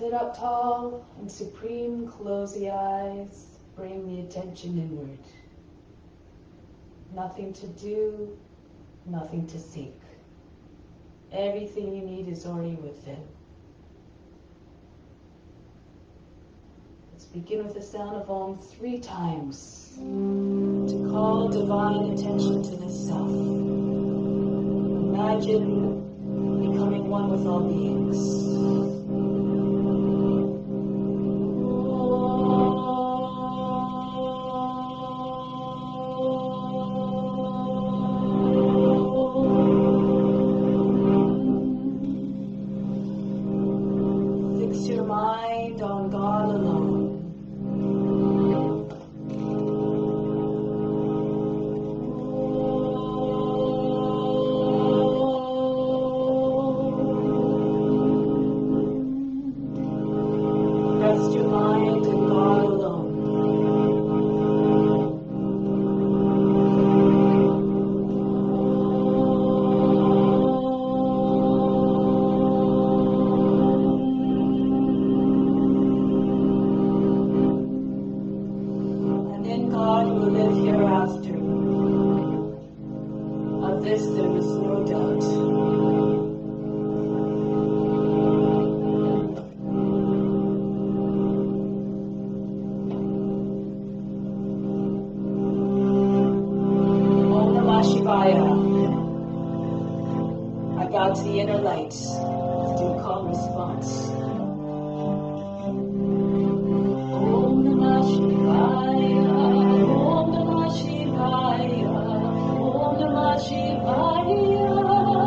Sit up tall and supreme, close the eyes, bring the attention inward. Nothing to do, nothing to seek. Everything you need is already within. Let's begin with the sound of Om 3 times to call divine attention to the self. Imagine becoming one with all beings. Fix your mind on God alone. Rest your mind in God alone. And in God you will live hereafter. Of this there is no doubt. I bow to the inner light with due calm response. Om Namah Shivaya, Om Namah Shivaya, Om Namah Shivaya,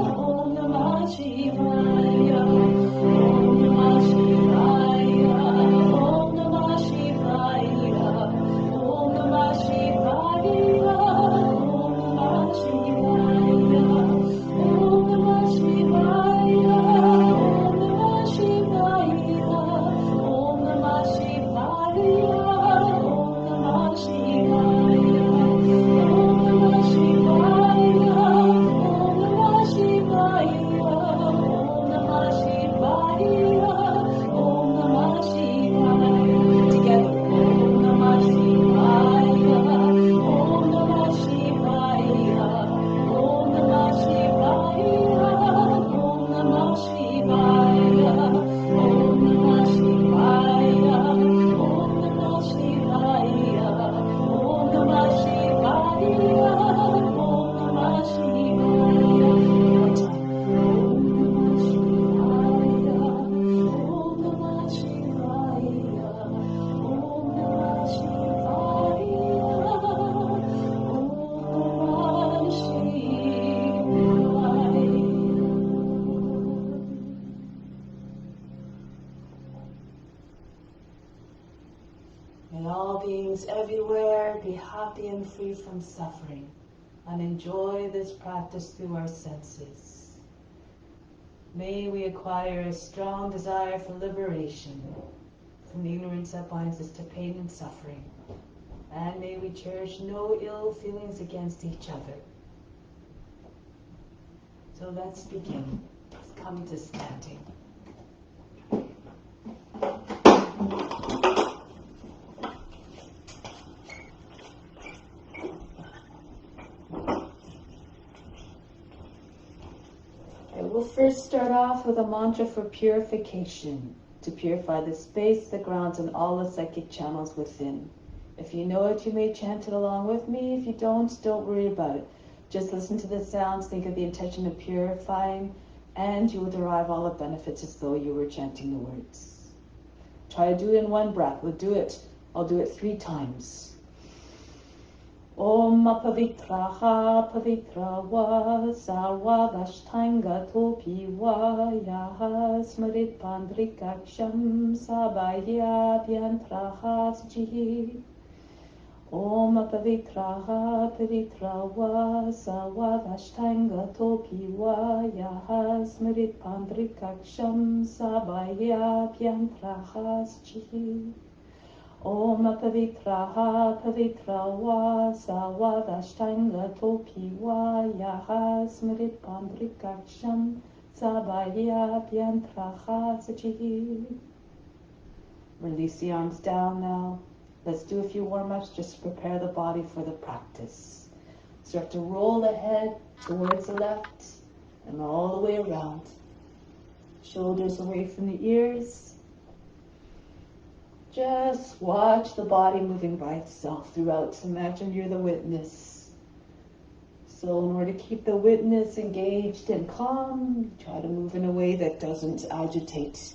Om Namah Shivaya, Om Namah Shivaya, Om Namah Shivaya, Om Namah Shivaya. May all beings everywhere be happy and free from suffering, and enjoy this practice through our senses. May we acquire a strong desire for liberation from the ignorance that binds us to pain and suffering, and may we cherish no ill feelings against each other. So let's begin. Let's come to standing. We'll first start off with a mantra for purification, to purify the space, the grounds, and all the psychic channels within. If you know it, you may chant it along with me. If you don't worry about it. Just listen to the sounds, think of the intention of purifying, and you will derive all the benefits as though you were chanting the words. Try to do it in one breath. We'll do it. I'll do it 3 times. Om Pavitraha Pavitra Va Sarva Vashtanga Topi Va Yaha Smarit Pandrikaksham Sabhaya Byantraha Sjihi. Om Pavitraha Pavitra Va Sarva Vashtanga Topi Va Yaha Smarit Pandrikaksham Sabhaya Byantraha Sjihi. Om Pavitraha Pavitra Va Sarva Vashtanga Topi Va Yaha Smarit Pandrikaksham Sabhaya Byantraha Sjihi. Release the arms down now. Let's do a few warm-ups just to prepare the body for the practice. Start to roll the head towards the left and all the way around. Shoulders away from the ears. Just watch the body moving by itself throughout. Imagine you're the witness. So in order to keep the witness engaged and calm, try to move in a way that doesn't agitate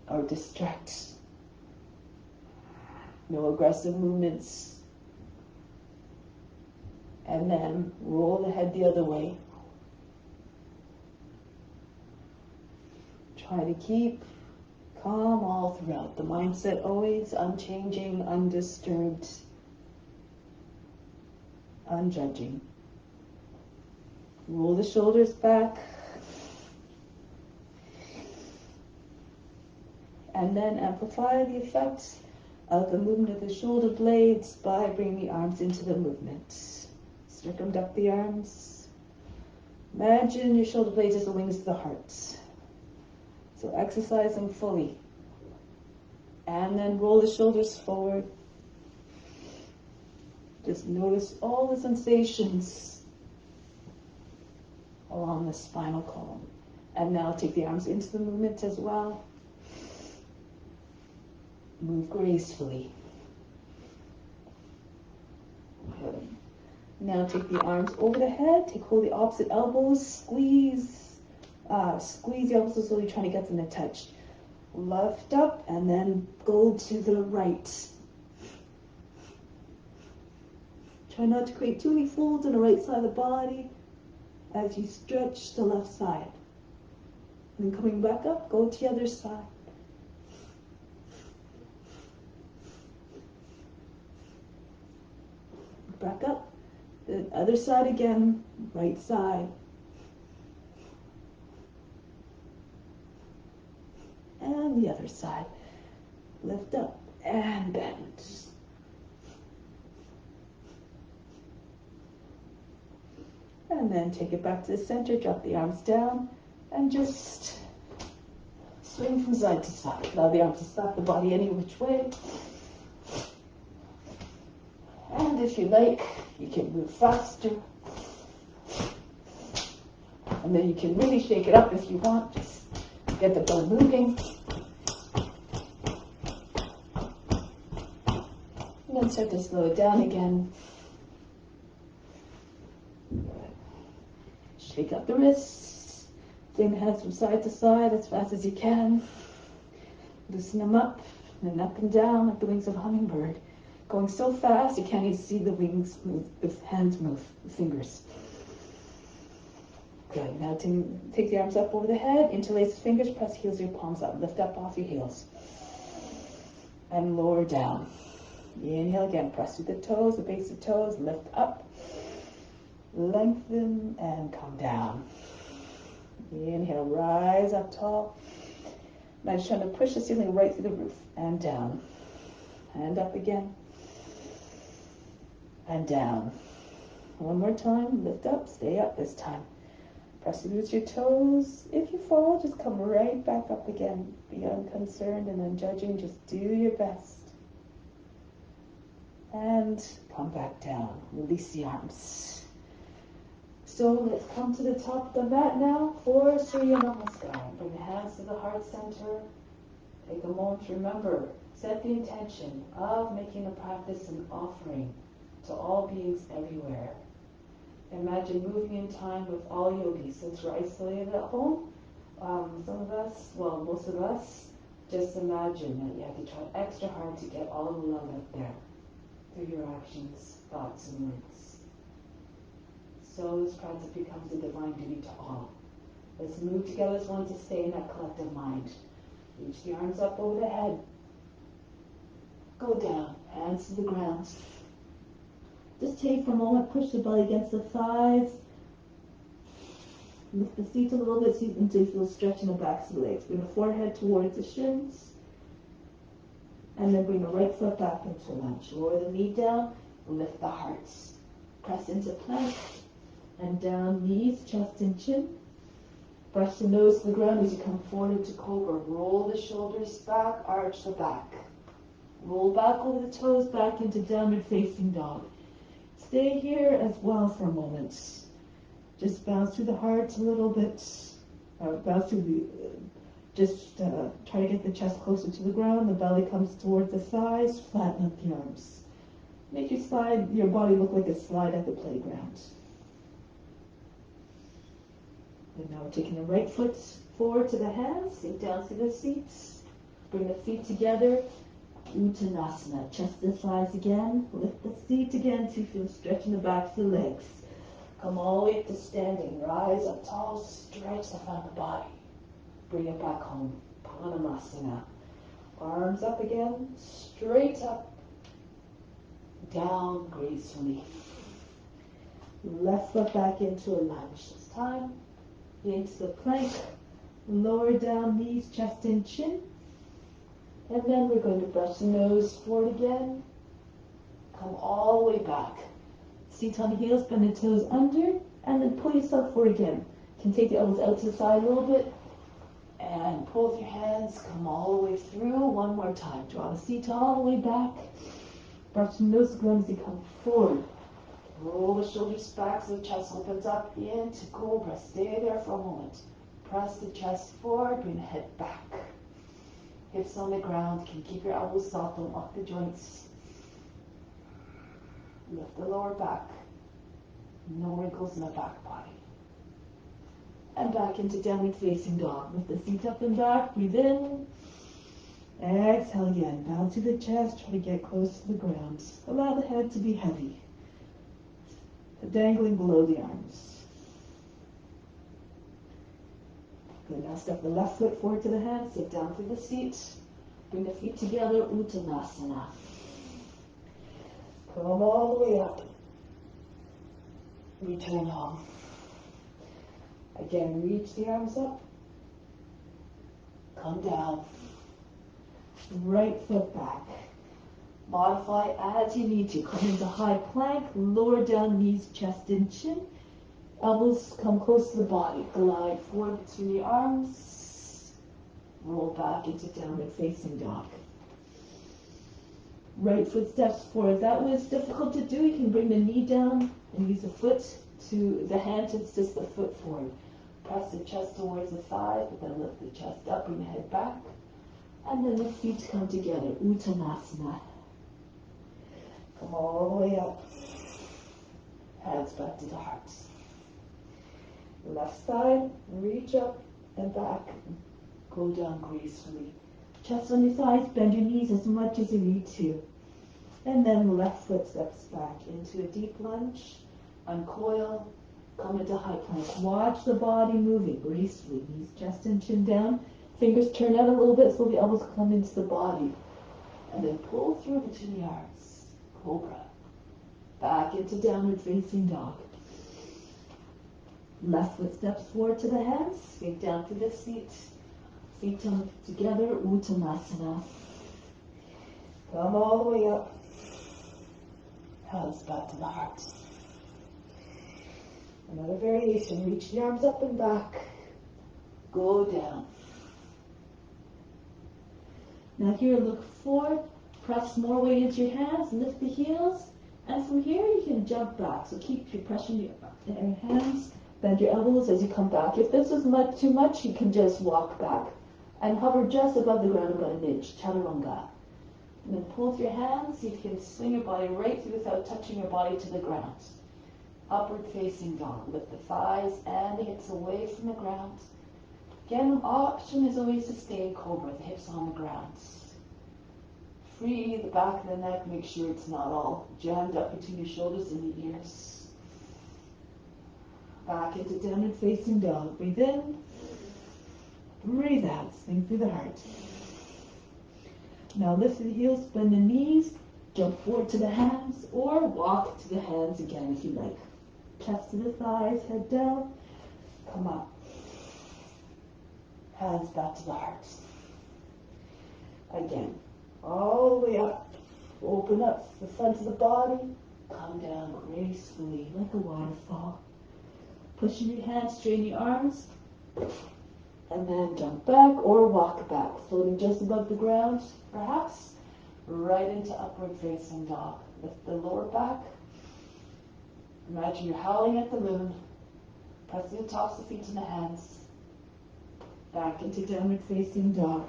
or distract. No aggressive movements. And then roll the head the other way. Try to keep calm all throughout. The mindset always unchanging, undisturbed, unjudging. Roll the shoulders back. And then amplify the effect of the movement of the shoulder blades by bringing the arms into the movement. Circumduct the arms. Imagine your shoulder blades as the wings of the heart. So exercise them fully. And then roll the shoulders forward. Just notice all the sensations along the spinal column. And now take the arms into the movement as well. Move gracefully. Good. Now take the arms over the head. Hold the opposite elbows. Squeeze the elbows so you're trying to get them to touch. Lift up and then go to the right. Try not to create too many folds on the right side of the body as you stretch the left side. And then coming back up, go to the other side. Back up. The other side again, right side. And the other side. Lift up and bend. And then take it back to the center, drop the arms down, and just swing from side to side. Allow the arms to slap the body any which way. And if you like, you can move faster. And then you can really shake it up if you want. Just get the blood moving. And then start to slow it down again. Shake up the wrists. Bring the hands from side to side as fast as you can. Loosen them up and up and down like the wings of a hummingbird. Going so fast you can't even see the wings move, the hands move, the fingers. Good. Now take the arms up over the head, interlace the fingers, press heels of your palms up. Lift up off your heels. And lower down. Inhale again, press through the toes, the base of the toes, lift up. Lengthen and come down. Inhale, rise up tall. Now just trying to push the ceiling right through the roof and down. And up again. And down. One more time, lift up, stay up this time. Press through with your toes. If you fall, just come right back up again. Be unconcerned and unjudging, just do your best. And come back down, release the arms. So let's come to the top of the mat now for Surya Namaskar. Bring the hands to the heart center. Take a moment to remember, set the intention of making the practice an offering to all beings everywhere. Imagine moving in time with all yogis. Since we're isolated at home, some of us, well, most of us, just imagine that you have to try extra hard to get all the love out there through your actions, thoughts, and words. So this practice becomes a divine duty to all. Let's move together as one to stay in that collective mind. Reach the arms up over the head. Go down, hands to the ground. Just take for a moment, push the belly against the thighs. Lift the feet a little bit until you feel stretch in the backs of the legs. Bring the forehead towards the shins. And then bring the right foot back into lunge. Lower the knee down, lift the hearts. Press into plank and down, knees, chest and chin. Brush the nose to the ground as you come forward into cobra. Roll the shoulders back, arch the back. Roll back over the toes, back into downward facing dog. Stay here as well for a moment. Just bounce through the heart a little bit. Bounce through the, try to get the chest closer to the ground. The belly comes towards the thighs. Flatten up the arms. Make your body look like a slide at the playground. And now we're taking the right foot forward to the hands. Sink down to the seat. Bring the feet together. Uttanasana. Chest to the thighs again. Lift the seat again so you feel stretch in the back of the legs. Come all the way up to standing. Rise up tall. Stretch the front of the body. Bring it back home. Panamasana. Arms up again. Straight up. Down gracefully. Left foot back into a lunge. This time into the plank. Lower down knees, chest and chin. And then we're going to brush the nose forward again. Come all the way back. Seat on the heels, bend the toes under, and then pull yourself forward again. You can take the elbows out to the side a little bit, and pull with your hands, come all the way through. One more time. Draw the seat all the way back. Brush the nose to the ground as you come forward. Roll the shoulders back so the chest opens up into cobra. Stay there for a moment. Press the chest forward, bring the head back. Hips on the ground. Can keep your elbows soft, don't lock the joints. Lift the lower back. No wrinkles in the back body. And back into downward facing dog. Lift the seat up and back. Breathe in. Exhale again. Bow to the chest. Try to get close to the ground. Allow the head to be heavy. Dangling below the arms. Good. Now step the left foot forward to the hands. Sit down through the seat. Bring the feet together. Uttanasana. Come all the way up. Return home. Again, reach the arms up. Come down. Right foot back. Modify as you need to. Come into high plank. Lower down knees, chest and chin. Elbows come close to the body. Glide forward between the arms. Roll back into downward facing dog. Right foot steps forward. That was difficult to do. You can bring the knee down and use the foot to the hand to assist the foot forward. Press the chest towards the thigh, but then lift the chest up, bring the head back. And then the feet come together. Uttanasana. Come all the way up. Hands back to the heart. Left side, reach up and back. Go down gracefully. Chest on your thighs, bend your knees as much as you need to. And then left foot steps back into a deep lunge. Uncoil. Come into high plank. Watch the body moving gracefully. Knees, chest and chin down. Fingers turn out a little bit so the elbows come into the body. And then pull through between the arms. Cobra. Back into downward facing dog. Left foot steps forward to the hands. Sink down to the seat. Feet come together. Uttanasana. Come all the way up. Hands back to the heart. Another variation. Reach the arms up and back. Go down. Now here, look forward. Press more weight into your hands. Lift the heels. And from here, you can jump back. So keep your pressure in your hands. Bend your elbows as you come back. If this is too much, you can just walk back. And hover just above the ground about an inch. Chaturanga. And then pull with your hands. You can swing your body right through without touching your body to the ground. Upward facing dog. Lift the thighs and the hips away from the ground. Again, option is always to stay in cobra, the hips on the ground. Free the back of the neck, make sure it's not all jammed up between your shoulders and the ears. Back into downward facing dog. Breathe in, breathe out, swing through the heart. Now lift the heels, bend the knees, jump forward to the hands, or walk to the hands again if you like. Chest to the thighs, head down, come up. Hands back to the heart. Again, all the way up. Open up the front of the body. Come down gracefully like a waterfall. Pushing your hands, straighten your arms. And then jump back or walk back, floating just above the ground, perhaps, right into upward facing dog. Lift the lower back. Imagine you're howling at the moon, pressing the tops of the feet and the hands. Back into downward facing dog.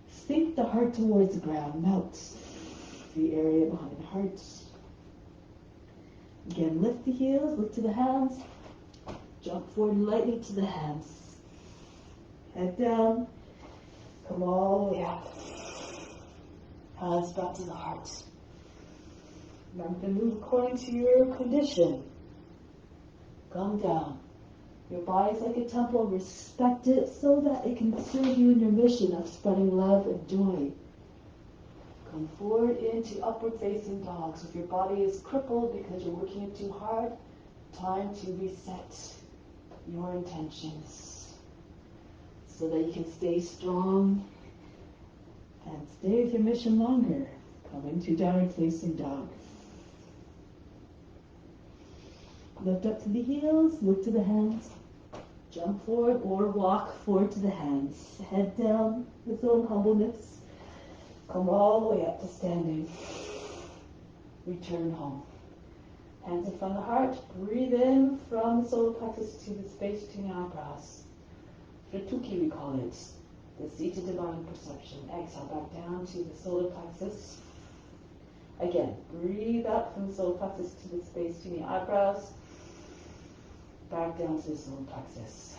Sink the heart towards the ground, melt the area behind the heart. Again, lift the heels, look to the hands, jump forward lightly to the hands. Head down, come all the way up. Hands back to the heart. Remember to move according to your condition. Come down. Your body is like a temple. Respect it so that it can serve you in your mission of spreading love and joy. Come forward into upward facing dog. So if your body is crippled because you're working it too hard, time to reset your intentions so that you can stay strong and stay with your mission longer. Come into downward facing dog. Lift up to the heels, look to the hands. Jump forward or walk forward to the hands. Head down with own humbleness. Come all the way up to standing. Return home. Hands in front of the heart. Breathe in from the solar plexus to the space between the eyebrows. Rituki we call it. The seated divine perception. Exhale back down to the solar plexus. Again, breathe up from the solar plexus to the space between the eyebrows. Back down to the solar plexus.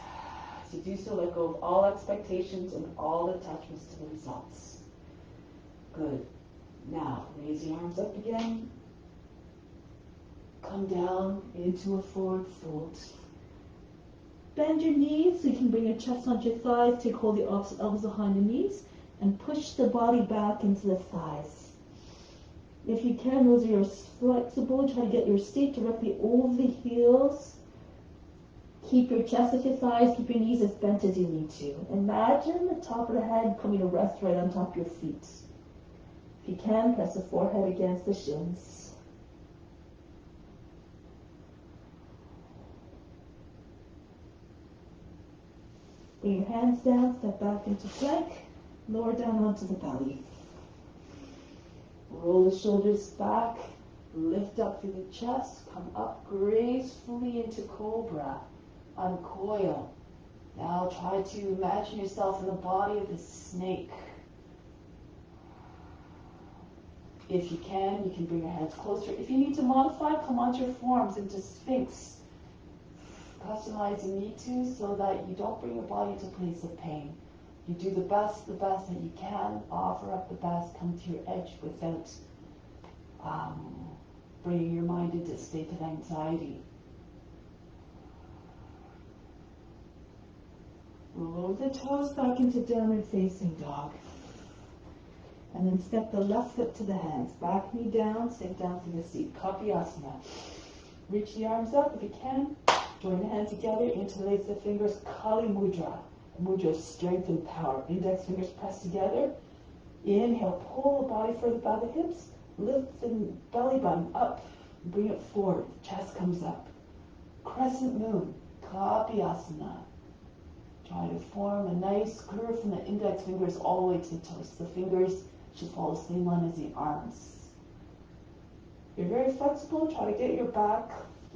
To do so, let go of all expectations and all attachments to the results. Good. Now, raise the arms up again. Come down into a forward fold. Bend your knees so you can bring your chest onto your thighs. Take hold of the opposite elbows behind the knees and push the body back into the thighs. If you can, those are flexible. Try to get your seat directly over the heels. Keep your chest at your thighs, keep your knees as bent as you need to. Imagine the top of the head coming to rest right on top of your feet. If you can, press the forehead against the shins. Bring your hands down, step back into plank, lower down onto the belly. Roll the shoulders back, lift up through the chest, come up gracefully into cobra. Uncoil. Now try to imagine yourself in the body of a snake. If you can bring your hands closer. If you need to modify, come onto your forms into Sphinx. Customize if you need to so that you don't bring your body to a place of pain. You do the best that you can, offer up the best, come to your edge without bringing your mind into a state of anxiety. Roll the toes back into downward facing dog. And then step the left foot to the hands. Back knee down, sink down to the seat. Kapiyasana. Reach the arms up if you can. Join the hands together, interlace the fingers. Kali Mudra. Mudra of strength and power. Index fingers pressed together. Inhale, pull the body further by the hips. Lift the belly button up. Bring it forward. Chest comes up. Crescent moon. Kapiyasana. Try to form a nice curve from the index fingers all the way to the toes. The fingers should follow the same line as the arms. You're very flexible. Try to get your back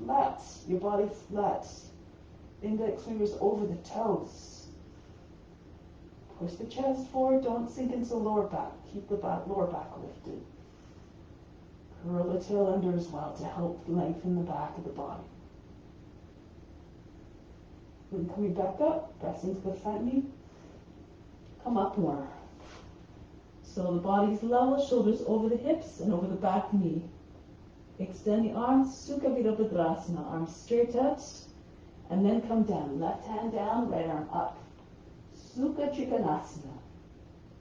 flat, your body flat. Index fingers over the toes. Push the chest forward. Don't sink into the lower back. Keep the lower back lifted. Curl the tail under as well to help lengthen the back of the body. Then coming back up, press into the front knee. Come up more. So the body's level, shoulders over the hips and over the back knee. Extend the arms, Sukha Virabhadrasana, arms straight out, and then come down. Left hand down, right arm up. Sukha Trikonasana.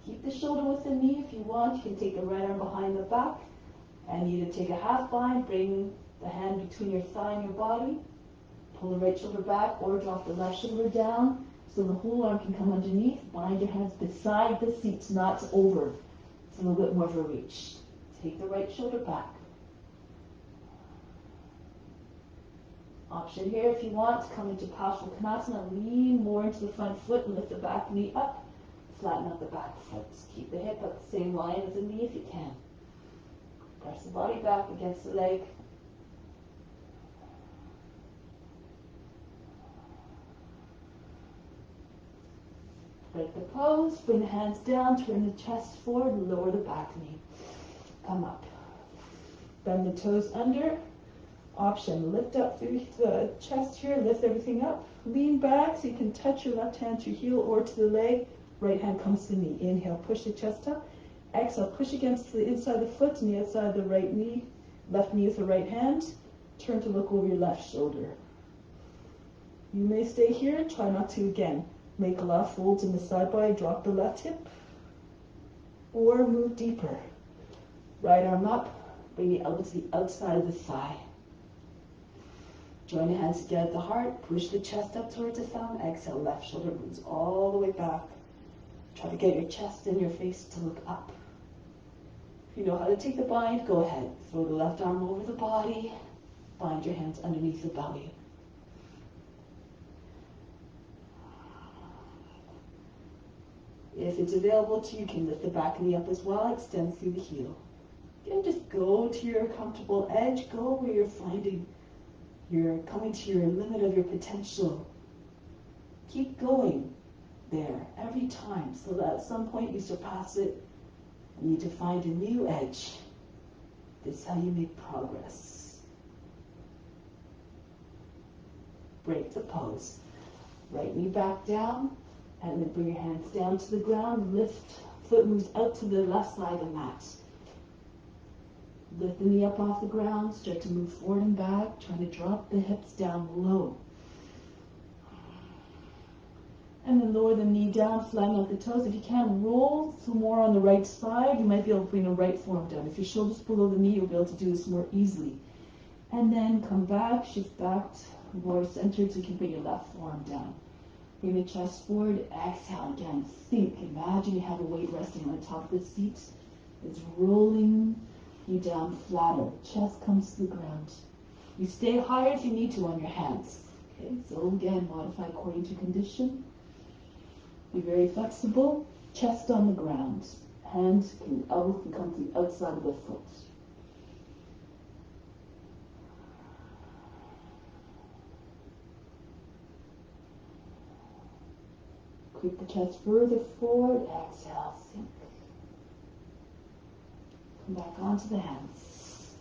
Keep the shoulder with the knee if you want. You can take the right arm behind the back, and either take a half bind, bring the hand between your thigh and your body. Pull the right shoulder back or drop the left shoulder down so the whole arm can come underneath. Bind your hands beside the seat, not over. It's a little bit more of a reach. Take the right shoulder back. Option here, if you want, come into Paschimottanasana, lean more into the front foot and lift the back knee up. Flatten out the back foot. Keep the hip at the same line as the knee if you can. Press the body back against the leg. Break the pose, bring the hands down, turn the chest forward, lower the back knee. Come up. Bend the toes under. Option, lift up through the chest here, lift everything up. Lean back so you can touch your left hand to your heel or to the leg. Right hand comes to the knee. Inhale, push the chest up. Exhale, push against the inside of the foot and the outside of the right knee. Left knee with the right hand. Turn to look over your left shoulder. You may stay here. Try not to, again, make a lot of folds in the side body. Drop the left hip. Or move deeper. Right arm up. Bring the elbow to the outside of the thigh. Join the hands together at the heart. Push the chest up towards the thumb. Exhale, left shoulder moves all the way back. Try to get your chest and your face to look up. If you know how to take the bind, go ahead. Throw the left arm over the body. Bind your hands underneath the belly. If it's available to you, you can lift the back knee up as well. Extend through the heel. Again, just go to your comfortable edge. Go where you're finding you're coming to your limit of your potential. Keep going there every time so that at some point you surpass it. You need to find a new edge. This is how you make progress. Break the pose. Right knee back down, and then bring your hands down to the ground. Lift, foot moves out to the left side of the mat. Lift the knee up off the ground, start to move forward and back, trying to drop the hips down low. And then lower the knee down, flatten out the toes. If you can, roll some more on the right side. You might be able to bring the right forearm down. If your shoulder's below the knee, you'll be able to do this more easily. And then come back, shift back more centered so you can bring your left forearm down. Bring the chest forward, exhale again. Think, imagine you have a weight resting on the top of the seat. It's rolling you down flatter. Chest comes to the ground. You stay higher if you need to on your hands. Okay, so again, modify according to condition. Be very flexible. Chest on the ground. Elbows can come to the outside of the foot. Creep the chest further forward. Exhale, sink. Come back onto the hands.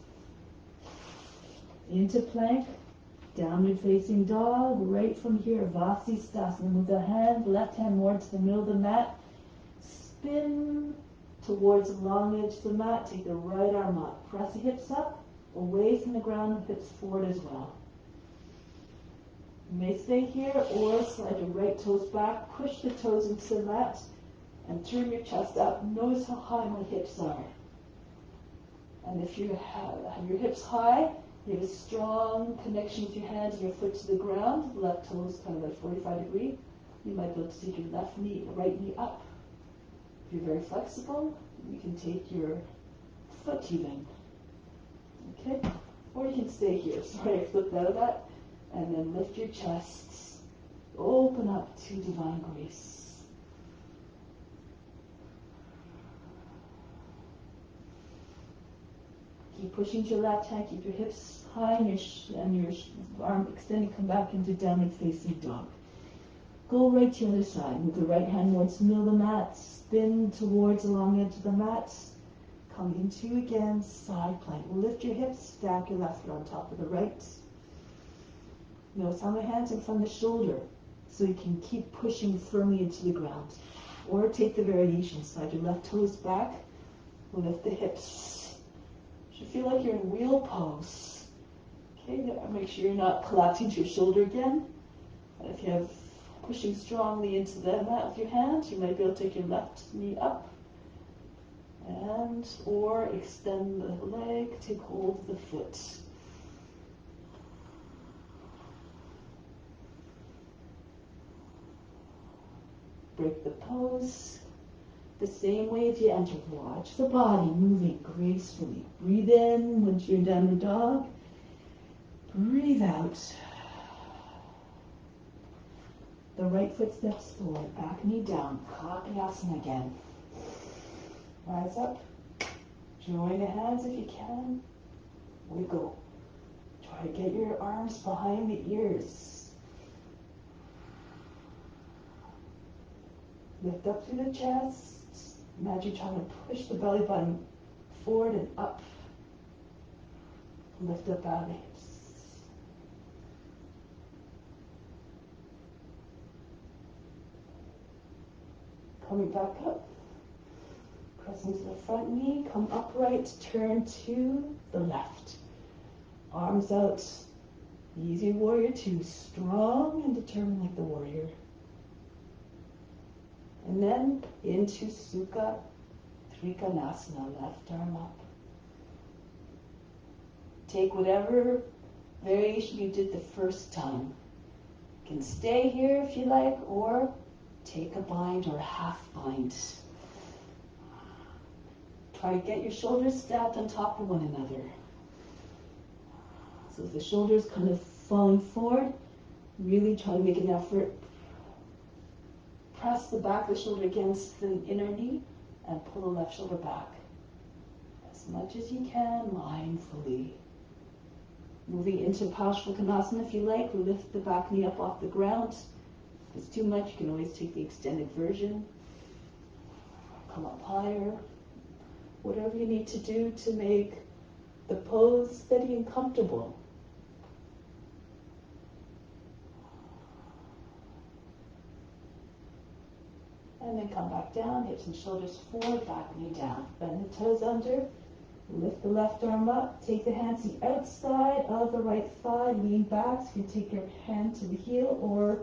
Into plank. Downward facing dog. Right from here, Vasisthasana. Move the hand, left hand more to the middle of the mat. Spin towards the long edge of the mat. Take the right arm up. Press the hips up, away from the ground, hips forward as well. You may stay here or slide your right toes back. Push the toes into the mat and turn your chest up. Notice how high my hips are. And if you have your hips high, you have a strong connection with your hands and your foot to the ground. Left toes kind of at 45 degrees. You might be able to take your right knee up. If you're very flexible, you can take your foot even. Okay? Or you can stay here. Sorry, I flipped out of that. And then lift your chest. Open up to divine grace. Keep pushing to your left hand. Keep your hips high and your arm extended. Come back into downward facing dog. Go right to the other side. Move the right hand towards the middle of the mat. Spin towards the long edge of the mat. Come into again, side plank. Lift your hips. Stack your left foot on top of the right. Notice how my hands in front of the shoulder, so you can keep pushing firmly into the ground. Or take the variation. Slide your left toes back. Lift the hips. You should feel like you're in wheel pose. Okay, make sure you're not collapsing to your shoulder again. And if you have pushing strongly into the mat with your hands, you might be able to take your left knee up. Or extend the leg, take hold of the foot. Break the pose. The same way as you enter, watch the body moving gracefully. Breathe in once you're in downward dog. Breathe out. The right foot steps forward, back knee down, Kakyasana again. Rise up, join the hands if you can, wiggle. Try to get your arms behind the ears. Lift up through the chest. Imagine trying to push the belly button forward and up. Lift up out of the hips. Coming back up. Pressing to the front knee. Come upright. Turn to the left. Arms out. Easy warrior two. Strong and determined like the warrior. And then into Sukha Trikonasana. Left arm up. Take whatever variation you did the first time. You can stay here if you like, or take a bind or a half bind. Try to get your shoulders stacked on top of one another. So if the shoulders kind of falling forward, really try to make an effort. Press the back of the shoulder against the inner knee and pull the left shoulder back. As much as you can, mindfully. Moving into Parsvakonasana if you like. Lift the back knee up off the ground. If it's too much, you can always take the extended version. Come up higher. Whatever you need to do to make the pose steady and comfortable. And then come back down, hips and shoulders forward, back knee down. Bend the toes under. Lift the left arm up, take the hands to the outside of the right thigh, lean back. So you can take your hand to the heel or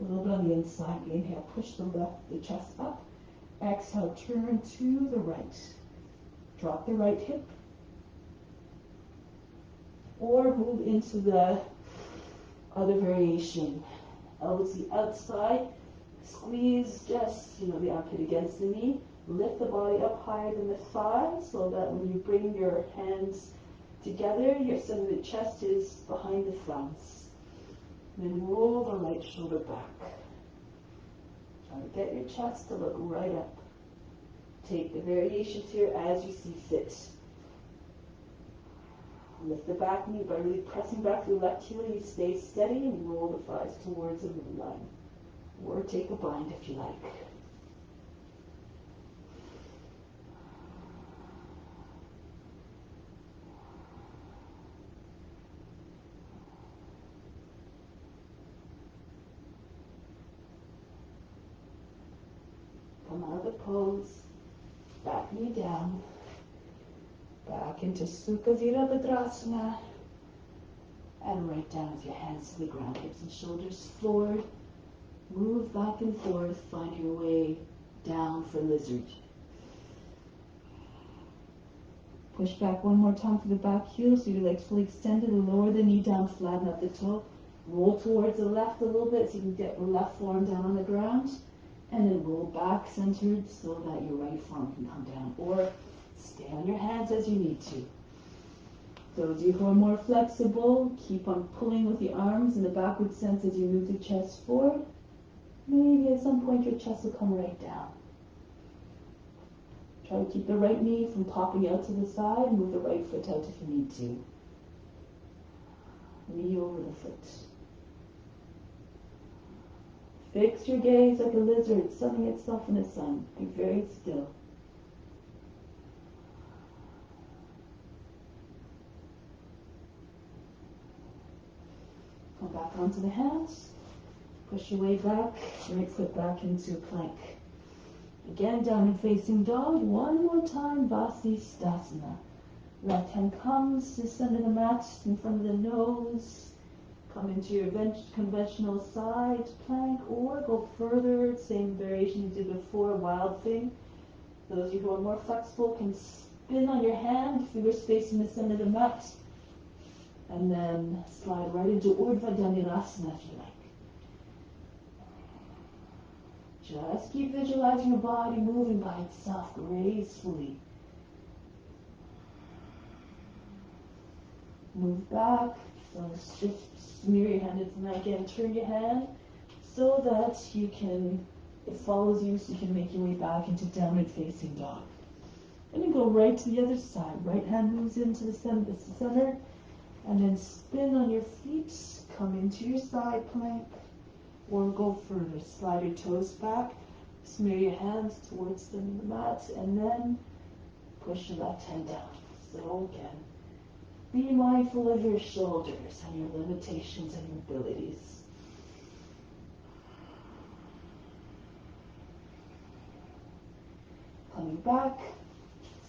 a little bit on the inside. Inhale, push the chest up. Exhale, turn to the right. Drop the right hip. Or move into the other variation. Elbows to the outside. Squeeze just, the armpit against the knee. Lift the body up higher than the thigh so that when you bring your hands together, your center of the chest is behind the thumbs. And then roll the right shoulder back. Try to get your chest to look right up. Take the variations here as you see fit. Lift the back knee by really pressing back through the left heel. You stay steady and roll the thighs towards the midline. Or take a bind if you like. Come out of the pose, back knee down, back into Sukha Virabhadrasana, and right down with your hands to the ground, hips and shoulders forward. Move back and forth, find your way down for lizard. Push back one more time to the back heel so your legs fully extended. Lower the knee down, flatten up the toe. Roll towards the left a little bit so you can get your left forearm down on the ground. And then roll back centered so that your right forearm can come down. Or stay on your hands as you need to. Those of you who are more flexible, keep on pulling with the arms in the backward sense as you move the chest forward. Maybe at some point your chest will come right down. Try to keep the right knee from popping out to the side. Move the right foot out if you need to. Knee over the foot. Fix your gaze like a lizard sunning itself in the sun. Be very still. Come back onto the hands. Push your way back. Right foot back into plank. Again, downward facing dog. One more time, Vasisthasana. Left hand comes to the center of the mat in front of the nose. Come into your conventional side plank, or go further, same variation you did before, wild thing. Those of you who are more flexible can spin on your hand, fingers facing the center of the mat, and then slide right into Urdhva Dhanurasana if you like. Just keep visualizing your body moving by itself gracefully. Move back. So just smear your hand into the mat again. Turn your hand. so that it follows you, so you can make your way back into downward facing dog. And then go right to the other side. Right hand moves into the center, and then spin on your feet, come into your side plank, or go further. Slide your toes back, smear your hands towards the mat, and then push your left hand down. So again, be mindful of your shoulders and your limitations and your abilities. Coming back,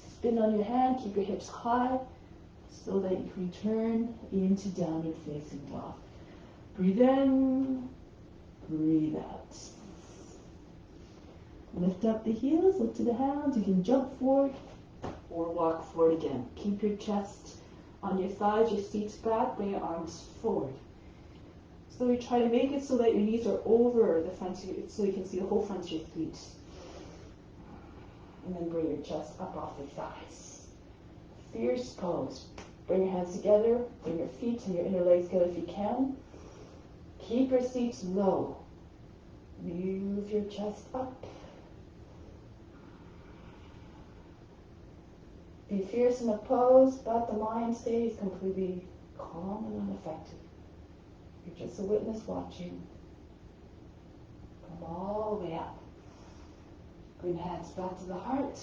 spin on your hand, keep your hips high so that you can return into downward facing dog. Breathe in, breathe out. Lift up the heels, lift to the hands. You can jump forward or walk forward again. Keep your chest on your thighs, your seats back, bring your arms forward. So you try to make it so that your knees are over the front of your, so you can see the whole front of your feet. And then bring your chest up off your thighs. Fierce pose. Bring your hands together, bring your feet and your inner legs together if you can. Keep your seats low. Move your chest up. Be fierce in the pose, but the mind stays completely calm and unaffected. You're just a witness watching. Come all the way up. Bring hands back to the heart.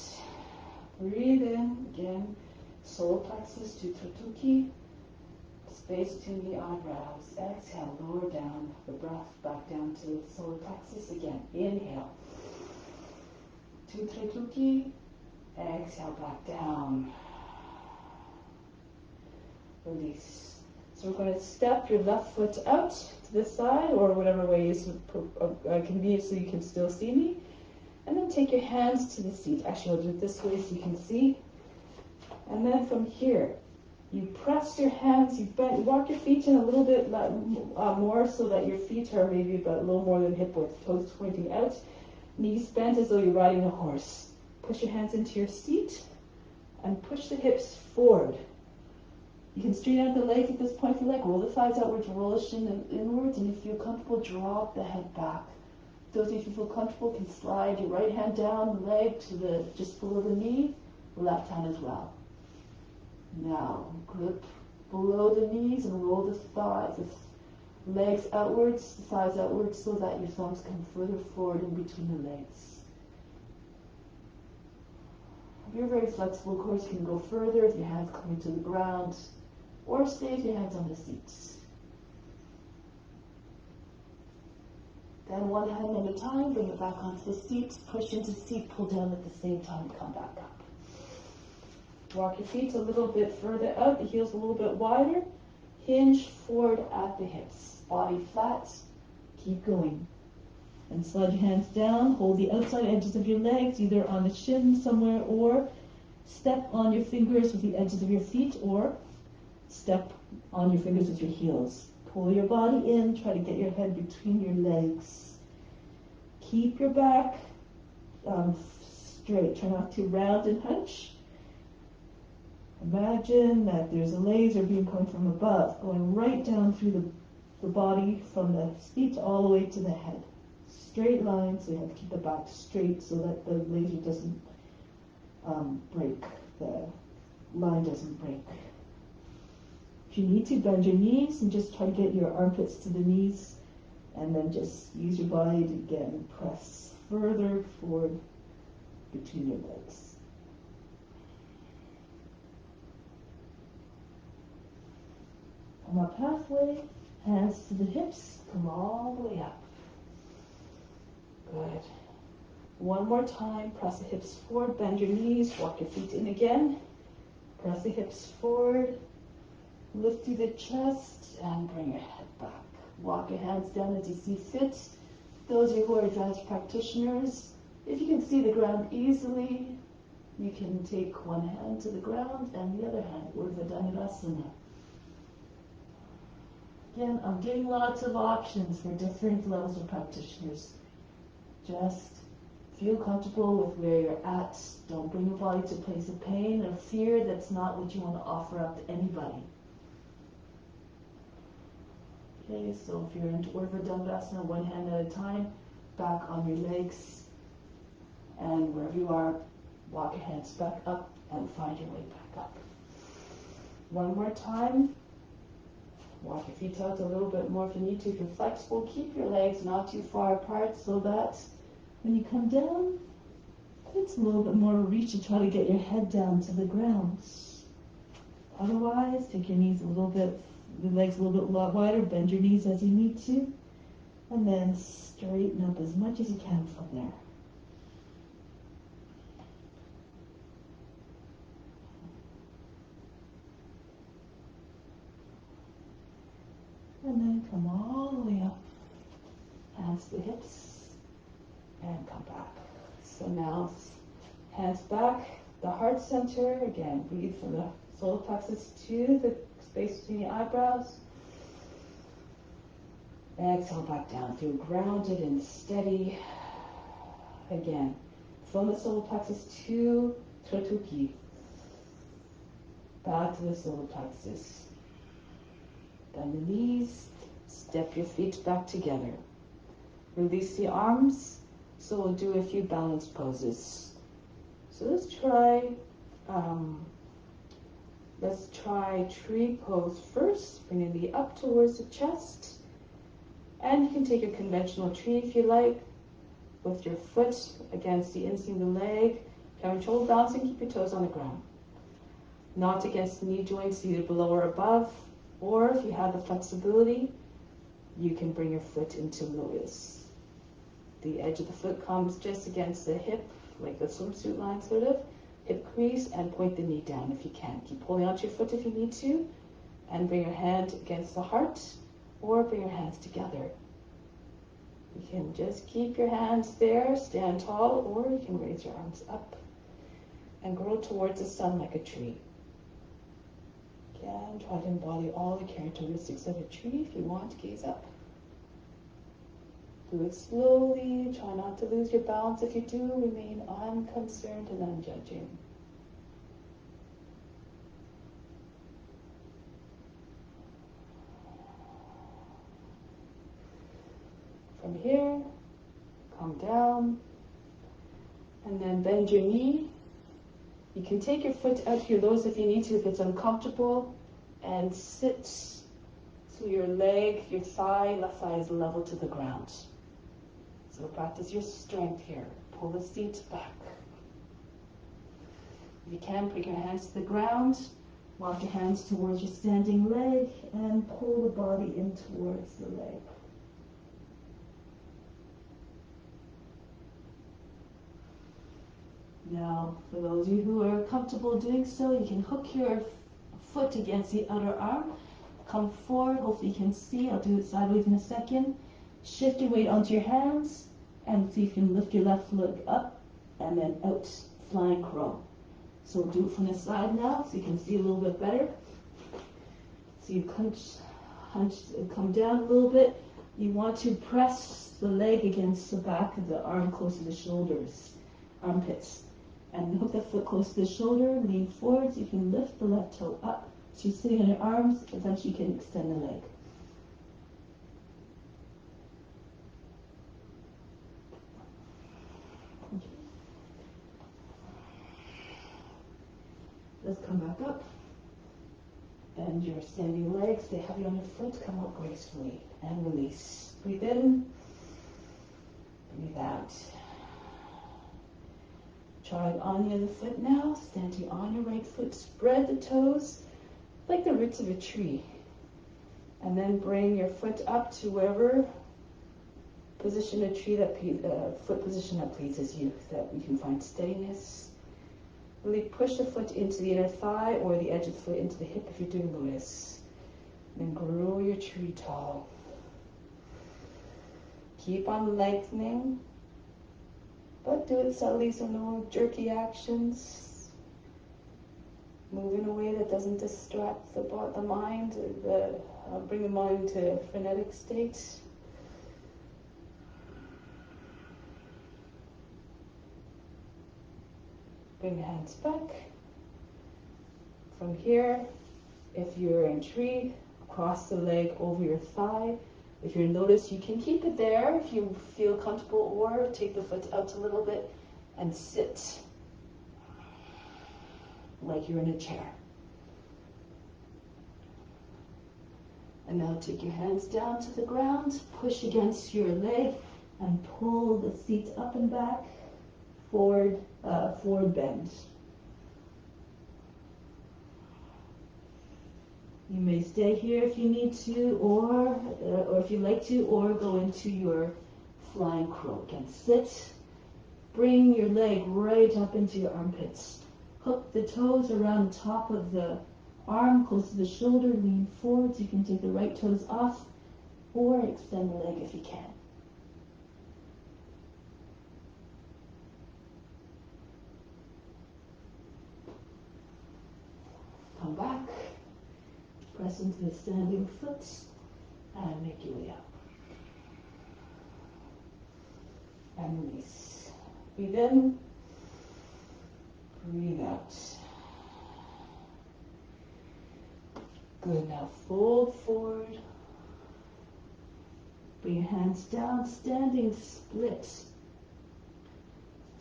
Breathe in again. Solar plexus to Tutuki. Space between the eyebrows. Exhale, lower down the breath back down to the solar plexus again. Inhale. To Tutuki. Exhale back down. Release. So we're going to step your left foot out to the side, or whatever way is convenient so you can still see me. And then take your hands to the seat. Actually, I'll do it this way so you can see. And then from here, you press your hands, you walk your feet in a little bit more so that your feet are maybe about a little more than hip width, toes pointing out, knees bent as though you're riding a horse. Push your hands into your seat and push the hips forward. You can straighten out the legs at this point if you like. Roll the thighs outwards, roll the shin inwards, and if you feel comfortable, drop the head back. Those of you who feel comfortable can slide your right hand down the leg to just below the knee, left hand as well. Now, grip below the knees and roll the thighs, the legs outwards, the thighs outwards, so that your thumbs come further forward in between the legs. If you're very flexible, of course, you can go further if your hands coming to the ground, or stay with your hands on the seats. Then one hand at a time, bring it back onto the seat, push into seat, pull down at the same time, come back up. Walk your feet a little bit further out, the heels a little bit wider, hinge forward at the hips, body flat, keep going. And slide your hands down, hold the outside edges of your legs, either on the shin somewhere, or step on your fingers with the edges of your feet, or step on your fingers with your heels. Pull your body in, try to get your head between your legs. Keep your back straight, try not to round and hunch. Imagine that there's a laser beam coming from above, going right down through the body from the feet all the way to the head. Straight line, so you have to keep the back straight so that the laser doesn't break, the line doesn't break. If you need to, bend your knees and just try to get your armpits to the knees, and then just use your body to again press further forward between your legs. Come up halfway, hands to the hips, come all the way up. Good. One more time, press the hips forward, bend your knees, walk your feet in again. Press the hips forward, lift through the chest, and bring your head back. Walk your hands down as you see fit. Those of you who are advanced practitioners, if you can see the ground easily, you can take one hand to the ground and the other hand, Urdhva Dhanurasana. Again, I'm giving lots of options for different levels of practitioners. Just feel comfortable with where you're at. Don't bring your body to a place of pain or fear. That's not what you want to offer up to anybody. Okay, so if you're in Urdhva Dandasana, one hand at a time, back on your legs, and wherever you are, walk your hands back up and find your way back up. One more time. Walk your feet out a little bit more if you need to. If you're flexible, keep your legs not too far apart so that when you come down, it's a little bit more reach to try to get your head down to the ground. Otherwise, take your knees a little bit, the legs a little bit wider, bend your knees as you need to, and then straighten up as much as you can from there. And then come all the way up, hands to the hips, and come back. So now, hands back, the heart center, again, breathe from the solar plexus to the space between the eyebrows. Exhale back down through, grounded and steady. Again, from the solar plexus to Tratuki. Back to the solar plexus. Bend the knees, step your feet back together. Release the arms, so we'll do a few balance poses. So let's try tree pose first, bring the knee up towards the chest. And you can take a conventional tree if you like, with your foot against the inside of the leg. Control balancing, keep your toes on the ground. Not against the knee joints, either below or above. Or if you have the flexibility, you can bring your foot into lotus. The edge of the foot comes just against the hip, like the swimsuit line sort of, hip crease, and point the knee down if you can. Keep holding onto your foot if you need to, and bring your hand against the heart, or bring your hands together. You can just keep your hands there, stand tall, or you can raise your arms up and grow towards the sun like a tree. Again, try to embody all the characteristics of a tree. If you want, gaze up. Do it slowly. Try not to lose your balance. If you do, remain unconcerned and unjudging. From here, come down, and then bend your knee. You can take your foot out to your lotus if you need to, if it's uncomfortable, and sit so your leg, your thigh, left thigh is level to the ground. So practice your strength here. Pull the seat back. If you can, bring your hands to the ground, walk your hands towards your standing leg, and pull the body in towards the leg. Now, for those of you who are comfortable doing so, you can hook your foot against the outer arm. Come forward, hopefully you can see. I'll do it sideways in a second. Shift your weight onto your hands, and see if you can lift your left leg up, and then out, flying crow. So we'll do it from the side now, so you can see a little bit better. So you come down a little bit. You want to press the leg against the back of the arm close to the shoulders, armpits. And hook the foot close to the shoulder, lean forward so you can lift the left toe up. So you're sitting on your arms, eventually you can extend the leg. Okay. Let's come back up. Bend your standing legs, stay heavy on your foot, come up gracefully, and release. Breathe in, breathe out. Try it on the other foot now, standing on your right foot, spread the toes like the roots of a tree. And then bring your foot up to wherever position a tree foot position that pleases you, that you can find steadiness. Really push the foot into the inner thigh or the edge of the foot into the hip if you're doing lotus. And then grow your tree tall. Keep on lengthening, but do it subtly, so no jerky actions. Move in a way that doesn't distract the mind, or bring the mind to a frenetic state. Bring your hands back. From here, if you're in tree, cross the leg over your thigh. If you notice, you can keep it there if you feel comfortable, or take the foot out a little bit and sit like you're in a chair. And now take your hands down to the ground, push against your leg, and pull the seat up and back, forward bend. You may stay here if you need to, or if you like to, or go into your flying crow. Again, sit. Bring your leg right up into your armpits. Hook the toes around the top of the arm, close to the shoulder. Lean forward so you can take the right toes off, or extend the leg if you can. Come back. Press into the standing foot and make your way up. And release. Breathe in. Breathe out. Good. Now fold forward. Bring your hands down. Standing split.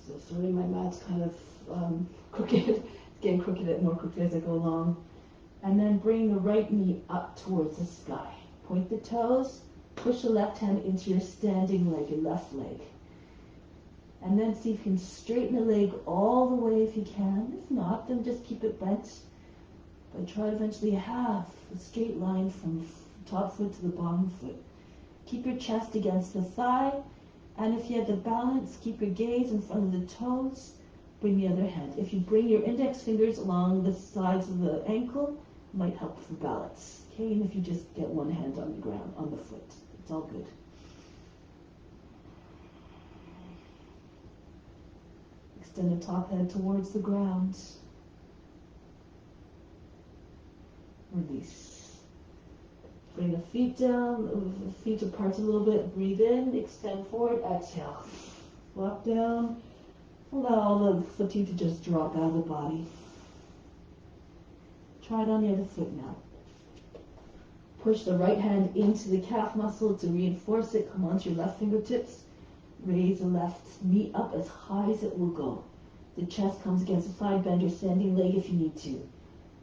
So sorry, my mat's kind of crooked. It's getting more crooked as I go along. And then bring the right knee up towards the sky. Point the toes. Push the left hand into your standing leg, your left leg. And then see if you can straighten the leg all the way if you can. If not, then just keep it bent. But try to eventually have a straight line from top foot to the bottom foot. Keep your chest against the thigh. And if you have the balance, keep your gaze in front of the toes. Bring the other hand. If you bring your index fingers along the sides of the ankle, it might help for balance. Okay, and if you just get one hand on the ground, on the foot, it's all good. Extend the top head towards the ground. Release. Bring the feet down, the feet apart a little bit. Breathe in, extend forward, exhale. Flop down. Allow all the fatigue to just drop out of the body. Try it on the other foot now. Push the right hand into the calf muscle to reinforce it. Come onto your left fingertips. Raise the left knee up as high as it will go. The chest comes against the side. Bend your standing leg if you need to.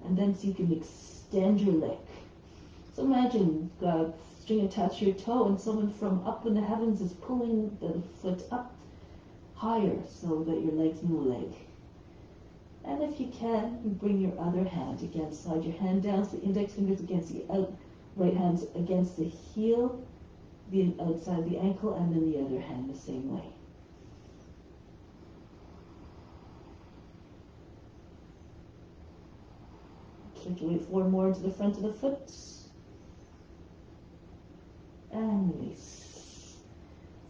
And then see if you can extend your leg. So imagine you've got a string attached to your toe and someone from up in the heavens is pulling the foot up higher so that your leg's no leg. And if you can, you bring your other hand against, slide your hand down, so the index fingers against the right hand against the heel, the outside of the ankle, and then the other hand the same way. Circulate forward more into the front of the foot. And release.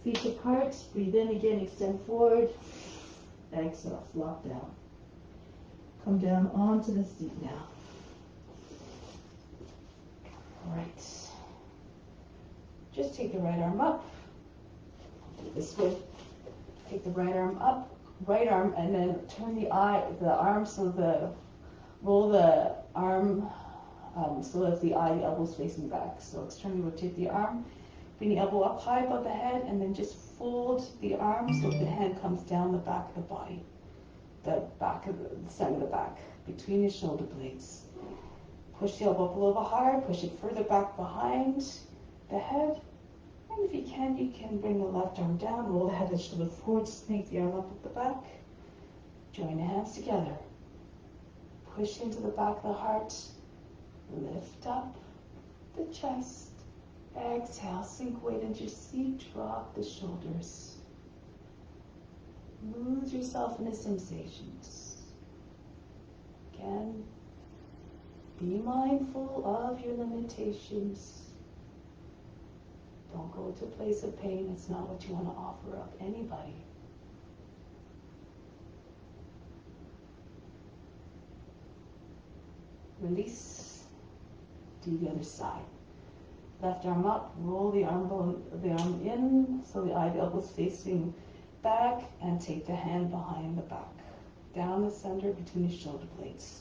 Feet apart. Breathe in again. Extend forward. Exhale. Flop down. Come down onto the seat now. All right. Just take the right arm up. This way. Take the right arm up. Right arm, and then turn the arm so roll the arm so that the elbow's facing back. So externally rotate the arm, bring the elbow up high above the head, and then just fold the arm so the hand comes down the back of the body, the center of the back, between your shoulder blades. Push the elbow up a little bit higher, push it further back behind the head, and if you can bring the left arm down, roll the head a little bit forward, snake the arm up at the back, join the hands together. Push into the back of the heart, lift up the chest, exhale, sink weight into your seat, drop the shoulders. Lose yourself in the sensations. Again, be mindful of your limitations. Don't go to a place of pain. It's not what you want to offer up anybody. Release. Do the other side. Left arm up, roll the arm in so the elbow's facing back, and take the hand behind the back. Down the center between the shoulder blades.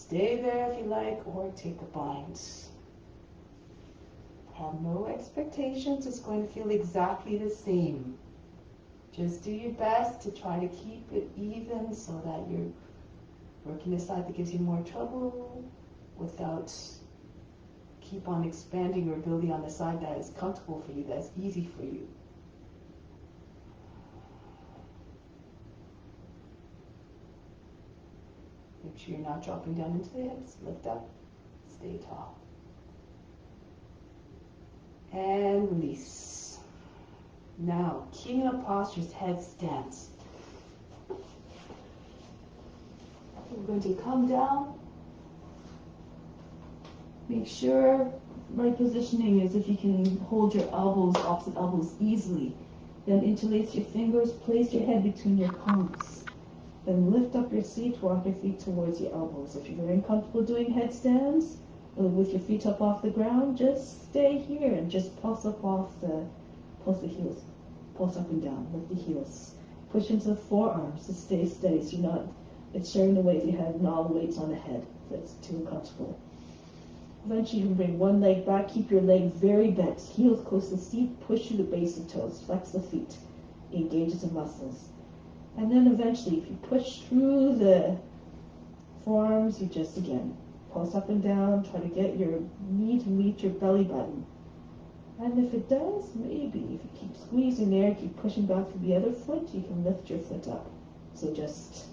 Stay there if you like, or take a bind. Have no expectations. It's going to feel exactly the same. Just do your best to try to keep it even so that you're working the side that gives you more trouble without keep on expanding or building on the side that is comfortable for you, that's easy for you. Make sure you're not dropping down into the hips. Lift up. Stay tall. And release. Now, king of postures, headstands. We're going to come down. Make sure right positioning is if you can hold your elbows, opposite elbows easily. Then interlace your fingers, place your head between your palms. Then lift up your seat, walk your feet towards your elbows. If you're very uncomfortable doing headstands, with your feet up off the ground, just stay here and just pulse the heels. Pulse up and down, lift the heels. Push into the forearms to stay steady so you're not, it's sharing the weight if you have all the weights on the head. That's too uncomfortable. Eventually you can bring one leg back, keep your leg very bent, heels close to the seat, push through the base of toes, flex the feet, engages the muscles. And then eventually if you push through the forearms, you just again, pulse up and down, try to get your knee to meet your belly button. And if it does, maybe if you keep squeezing there, keep pushing back to the other foot, you can lift your foot up. So just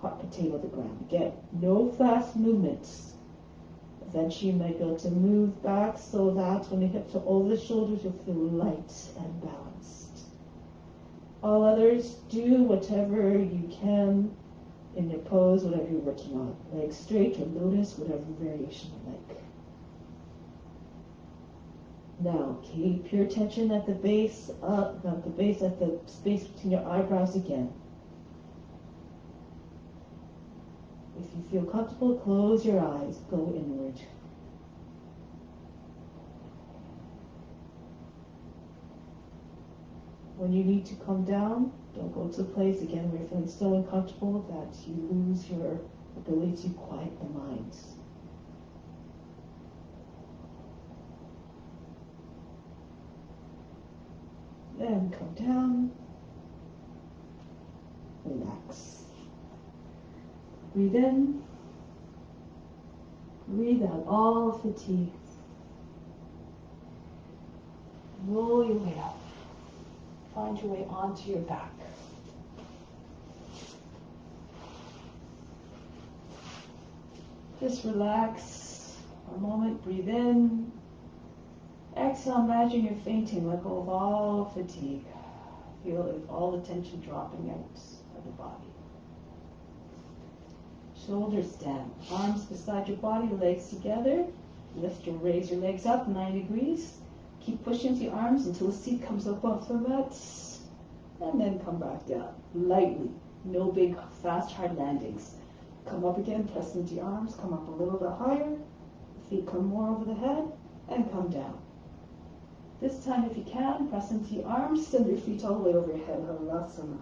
hot potato the ground. Again, no fast movements. Eventually you might be able to move back so that when the hips are over the shoulders, you'll feel light and balanced. All others, do whatever you can in your pose, whatever you're working on. Legs straight or lotus, whatever variation you like. Now, keep your attention at the base, at the space between your eyebrows again. If you feel comfortable, close your eyes, go inward. When you need to come down, don't go to a place again where you're feeling so uncomfortable that you lose your ability to quiet the mind. Then come down, relax. Breathe in, breathe out all fatigue. Roll your way up. Find your way onto your back. Just relax for a moment, breathe in. Exhale, imagine you're fainting, let go of all fatigue. Feel all the tension dropping out of the body. Shoulders stand, arms beside your body, legs together. Raise your legs up 9 degrees. Keep pushing into your arms until the seat comes up off the mat. And then come back down, lightly. No big, fast, hard landings. Come up again, press into your arms, come up a little bit higher. The feet come more over the head, and come down. This time, if you can, press into your arms, send your feet all the way over your head, Halasana.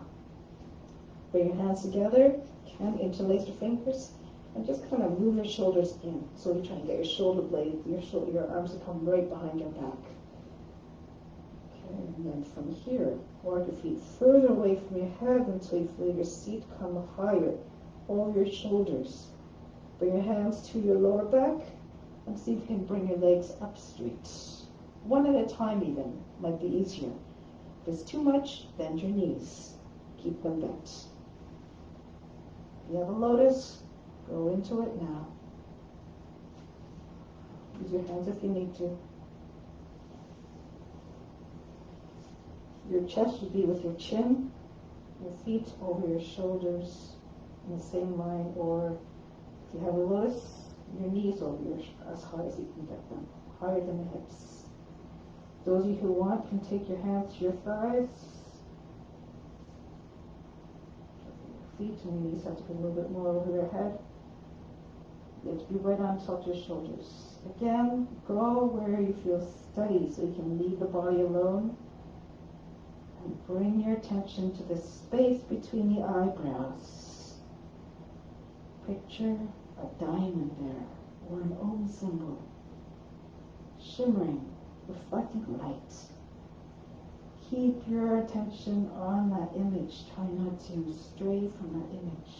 Bring your hands together, interlace your fingers, and just kind of move your shoulders in. So you're trying to get your shoulder blade, your arms to come right behind your back. Okay, and then from here, walk your feet further away from your head until you feel your seat come higher over your shoulders. Bring your hands to your lower back, and see if you can bring your legs up straight. One at a time even, might be easier. If it's too much, bend your knees. Keep them bent. If you have a lotus, go into it now. Use your hands if you need to. Your chest should be with your chin, your feet over your shoulders in the same line, or if you have a lotus, your knees over as high as you can get them, higher than the hips. Those of you who want can take your hands to your thighs. Your feet and your knees have to be a little bit more over your head. You have to be right on top of your shoulders. Again, go where you feel steady so you can leave the body alone. And bring your attention to the space between the eyebrows. Picture a diamond there, or an Om symbol, shimmering, reflecting light. Keep your attention on that image. Try not to stray from that image.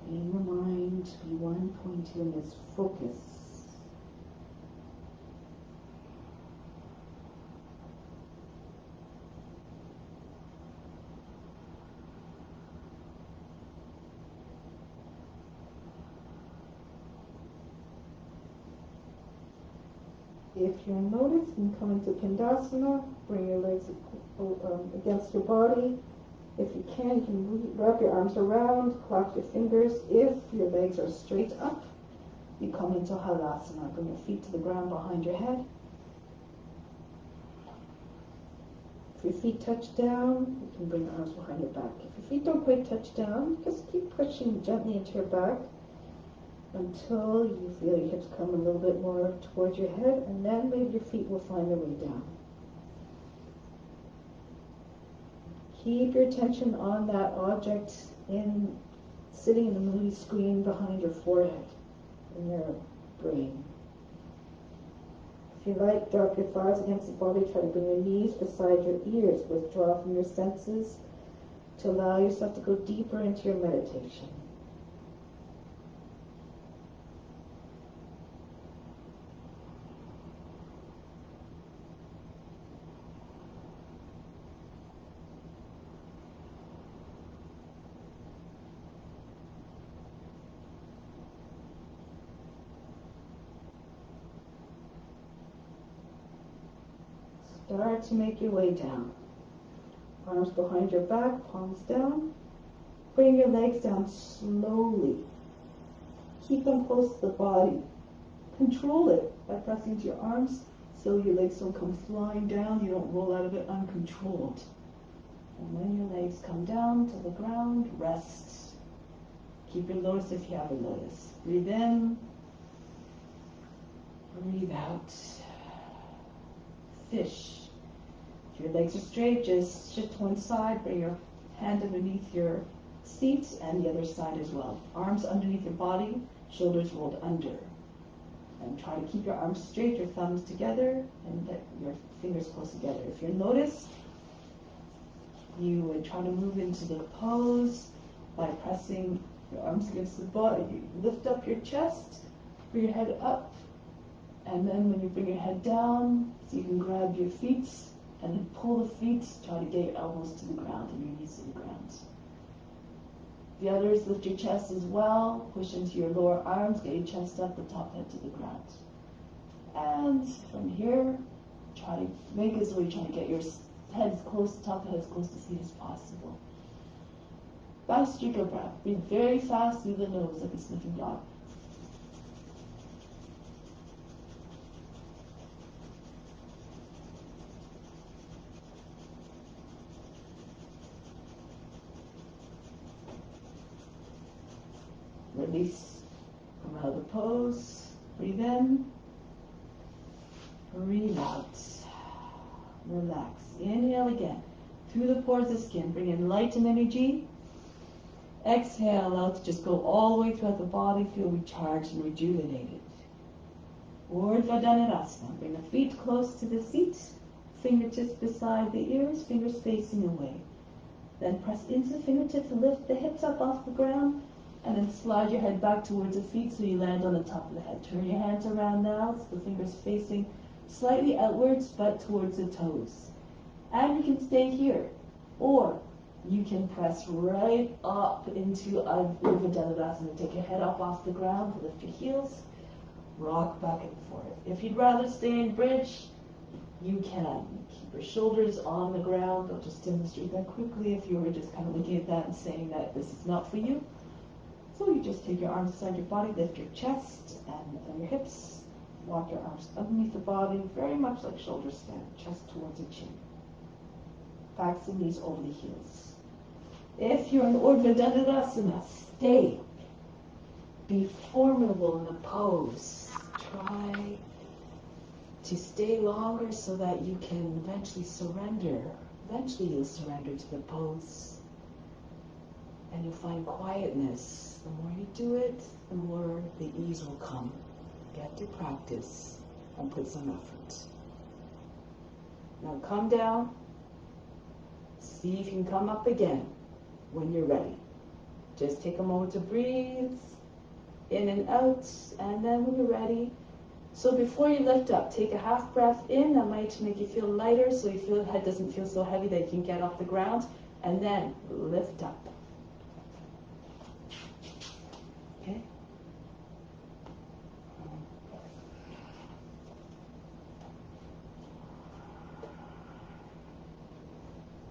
Train the mind to be one point in this focus. If you're noticed, you can come into Pindasana, bring your legs against your body. If you can wrap your arms around, clap your fingers. If your legs are straight up, you come into Halasana. Bring your feet to the ground behind your head. If your feet touch down, you can bring your arms behind your back. If your feet don't quite touch down, just keep pushing gently into your back until you feel your hips come a little bit more towards your head, and then maybe your feet will find their way down. Keep your attention on that object sitting in the movie screen behind your forehead, in your brain. If you like, drop your thighs against the body, try to bring your knees beside your ears. Withdraw from your senses to allow yourself to go deeper into your meditation. Start to make your way down. Arms behind your back, palms down. Bring your legs down slowly. Keep them close to the body. Control it by pressing into your arms so your legs don't come flying down. You don't roll out of it uncontrolled. And when your legs come down to the ground, rest. Keep your lotus if you have a lotus. Breathe in. Breathe out. Fish. If your legs are straight, just shift to one side, bring your hand underneath your seat and the other side as well. Arms underneath your body, shoulders rolled under. And try to keep your arms straight, your thumbs together, and your fingers close together. If you're lotus, you would try to move into the pose by pressing your arms against the body. You lift up your chest, bring your head up, and then when you bring your head down, so you can grab your feet and then pull the feet, try to get your elbows to the ground and your knees to the ground. The others, lift your chest as well, push into your lower arms, get your chest up, the top head to the ground. And from here, try to make as though you're trying to get your head as close, top of the head as close to the feet as possible. Vastrika breath. Breathe very fast through the nose like a sniffing dog. Release from out of the pose. Breathe in. Breathe out. Relax. Inhale again. Through the pores of the skin. Bring in light and energy. Exhale out to just go all the way throughout the body. Feel recharged and rejuvenated. Urdhva Dhanurasana. Bring the feet close to the seat. Fingertips beside the ears. Fingers facing away. Then press into the fingertips and lift the hips up off the ground. And then slide your head back towards the feet so you land on the top of the head. Turn your hands around now, so the fingers facing slightly outwards but towards the toes. And you can stay here. Or you can press right up into Urdhva Dhanurasana. Take your head up off the ground, lift your heels, rock back and forth. If you'd rather stay in bridge, you can. Keep your shoulders on the ground. I'll just demonstrate that quickly if you were just kind of looking at that and saying that this is not for you. So you just take your arms beside your body, lift your chest and your hips, walk your arms underneath the body, very much like shoulder stand, chest towards the chin. Backs and knees over the heels. If you're in Urdhva Dhanurasana, stay. Be formidable in the pose. Try to stay longer so that you can eventually surrender. Eventually you'll surrender to the pose. And you'll find quietness. The more you do it, the more the ease will come. Get to practice and put some effort. Now come down. See if you can come up again when you're ready. Just take a moment to breathe in and out, and then when you're ready. So before you lift up, take a half breath in. That might make you feel lighter, so you feel your head doesn't feel so heavy that you can get off the ground. And then lift up. Okay?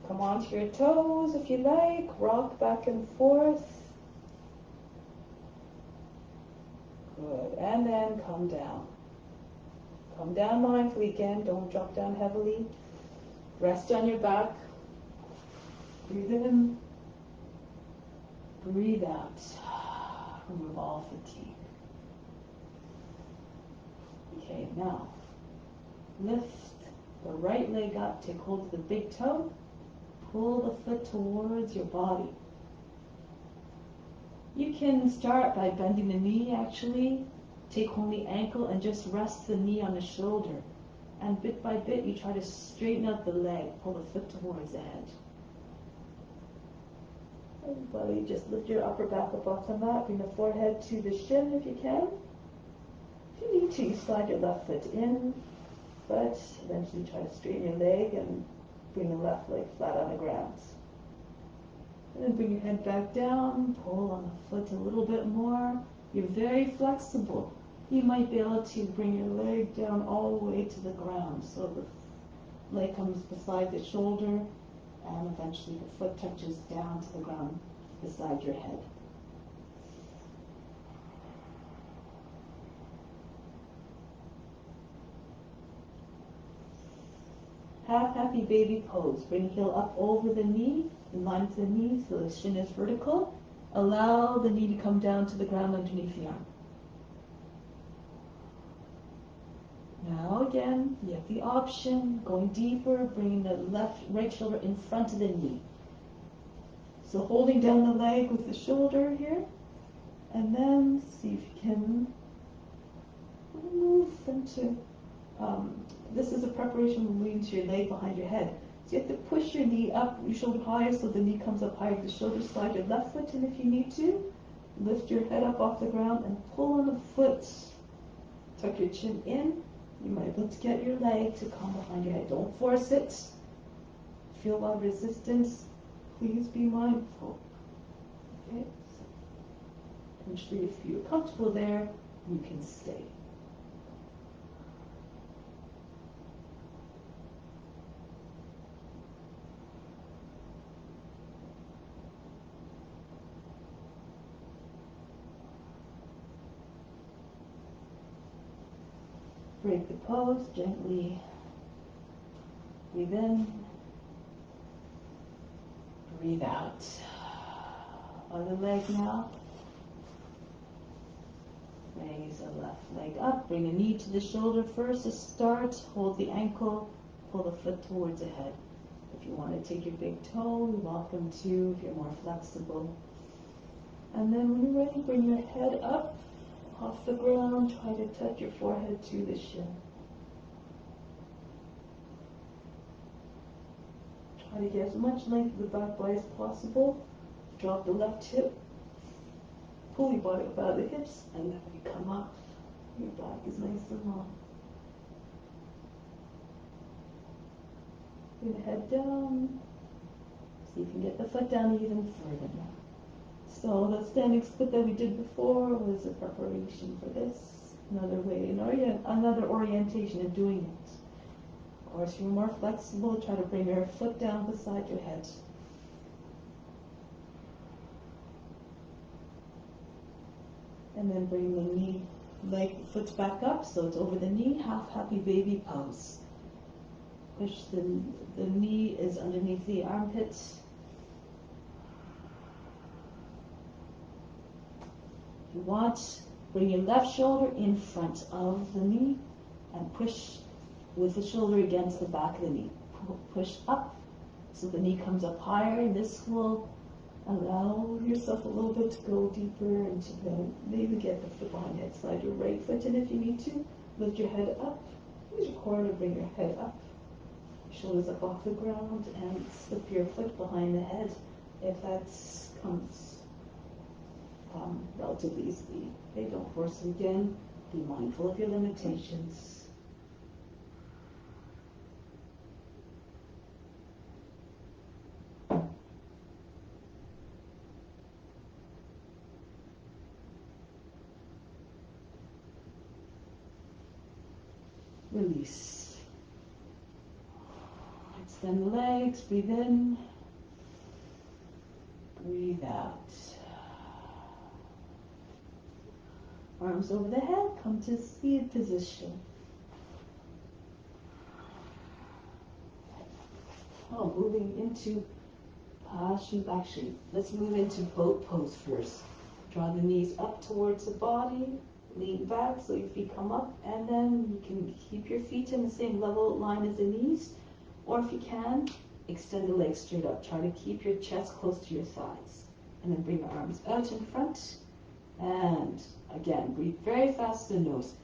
Come onto your toes if you like. Rock back and forth. Good. And then come down. Come down mindfully again. Don't drop down heavily. Rest on your back. Breathe in. Breathe out. Remove all fatigue. Okay, now lift the right leg up. Take hold of the big toe. Pull the foot towards your body. You can start by bending the knee actually. Take hold of the ankle and just rest the knee on the shoulder. And bit by bit you try to straighten out the leg. Pull the foot towards the head. Everybody just lift your upper back up off the mat. Bring the forehead to the shin if you can. If you need to, you slide your left foot in. But eventually try to straighten your leg and bring the left leg flat on the ground. And then bring your head back down, pull on the foot a little bit more. You're very flexible. You might be able to bring your leg down all the way to the ground. So the leg comes beside the shoulder, and eventually the foot touches down to the ground beside your head. Half happy baby pose. Bring heel up over the knee, in line with the knee so the shin is vertical. Allow the knee to come down to the ground underneath the arm. Now again, you have the option, going deeper, bringing the right shoulder in front of the knee. So holding down the leg with the shoulder here, and then see if you can move into, this is a preparation for moving to your leg behind your head. So you have to push your knee up, your shoulder higher so the knee comes up higher with the shoulder. Slide your left foot in if you need to. Lift your head up off the ground and pull on the foot. Tuck your chin in. You might be able to get your leg to come behind your head. Don't force it. Feel a lot of resistance. Please be mindful. Okay? Eventually, if you're comfortable there, you can stay. Break the pose, gently breathe in, breathe out. Other leg now. Raise the left leg up, bring the knee to the shoulder first to start, hold the ankle, pull the foot towards the head. If you want to take your big toe, you're welcome to if you're more flexible. And then when you're ready, bring your head up. Off the ground, try to touch your forehead to the shin. Try to get as much length of the back body as possible. Drop the left hip. Pull your body up out of the hips, and then when you come up, your back is nice and long. Bring the head down. See if you can get the foot down even further now. So the standing split that we did before was a preparation for this. Another way, another orientation of doing it. Of course, if you're more flexible, try to bring your foot down beside your head. And then bring the knee, foot back up so it's over the knee, half happy baby pose. Push the knee is underneath the armpit. You want, bring your left shoulder in front of the knee and push with the shoulder against the back of the knee. Push up so the knee comes up higher, and this will Allow yourself a little bit to go deeper into the, maybe get the foot behind your head, slide your right foot in if you need to. Lift your head up. Use your core to bring your head up. Shoulders up off the ground and slip your foot behind the head if that comes relatively easily. Okay, don't force it again. Be mindful of your limitations. Release. Extend the legs, breathe in, breathe out. Arms over the head, come to seated position. Oh, moving into actually, let's move into boat pose first. Draw the knees up towards the body, lean back so your feet come up, and then you can keep your feet in the same level line as the knees, or if you can, extend the legs straight up. Try to keep your chest close to your thighs, and then bring your arms out in front, and again, breathe very fast through the nose.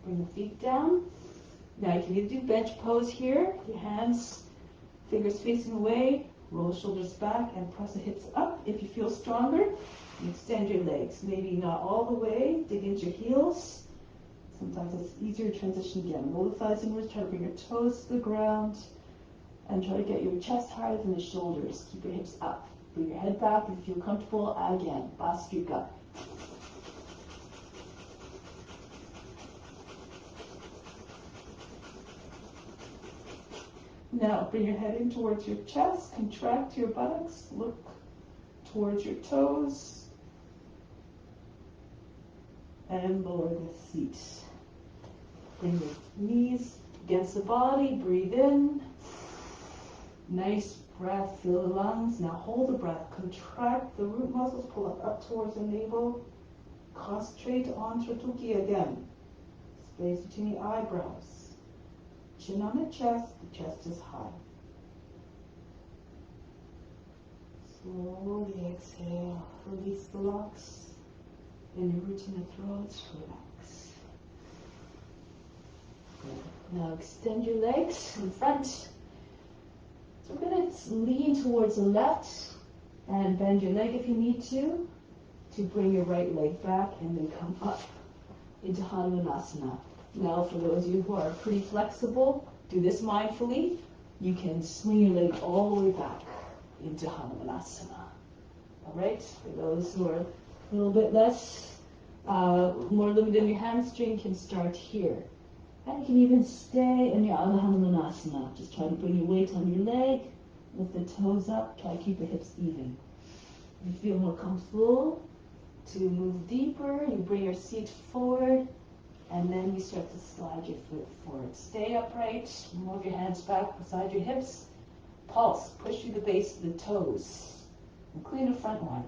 Bring the feet down. Now you can either do bench pose here, your hands, fingers facing away, roll the shoulders back and press the hips up. If you feel stronger, you extend your legs. Maybe not all the way, dig into your heels. Sometimes it's easier to transition again. Roll the thighs inwards, try to bring your toes to the ground, and try to get your chest higher than the shoulders. Keep your hips up. Bring your head back if you feel comfortable. Again, Bastrika. Now bring your head in towards your chest, contract your buttocks, look towards your toes, and lower the feet. Bring the knees against the body, breathe in. Nice breath, fill the lungs. Now hold the breath, contract the root muscles, pull up towards the navel. Concentrate on Tratuki again. Space between the eyebrows. Chin on the chest is high. Slowly exhale, release the locks, and your root in the throat, relax. Good. Now extend your legs in front. So we're going to lean towards the left and bend your leg if you need to bring your right leg back and then come up into Hanumanasana. Now, for those of you who are pretty flexible, do this mindfully. You can swing your leg all the way back into Hanumanasana. All right? For those who are a little bit less, more limited in your hamstring, you can start here. And you can even stay in your Adho Hanumanasana. Just try to bring your weight on your leg, lift the toes up, try to keep the hips even. If you feel more comfortable to move deeper, you bring your seat forward, and then you start to slide your foot forward. Stay upright, move your hands back beside your hips. Pulse, push through the base of the toes. Including the front one.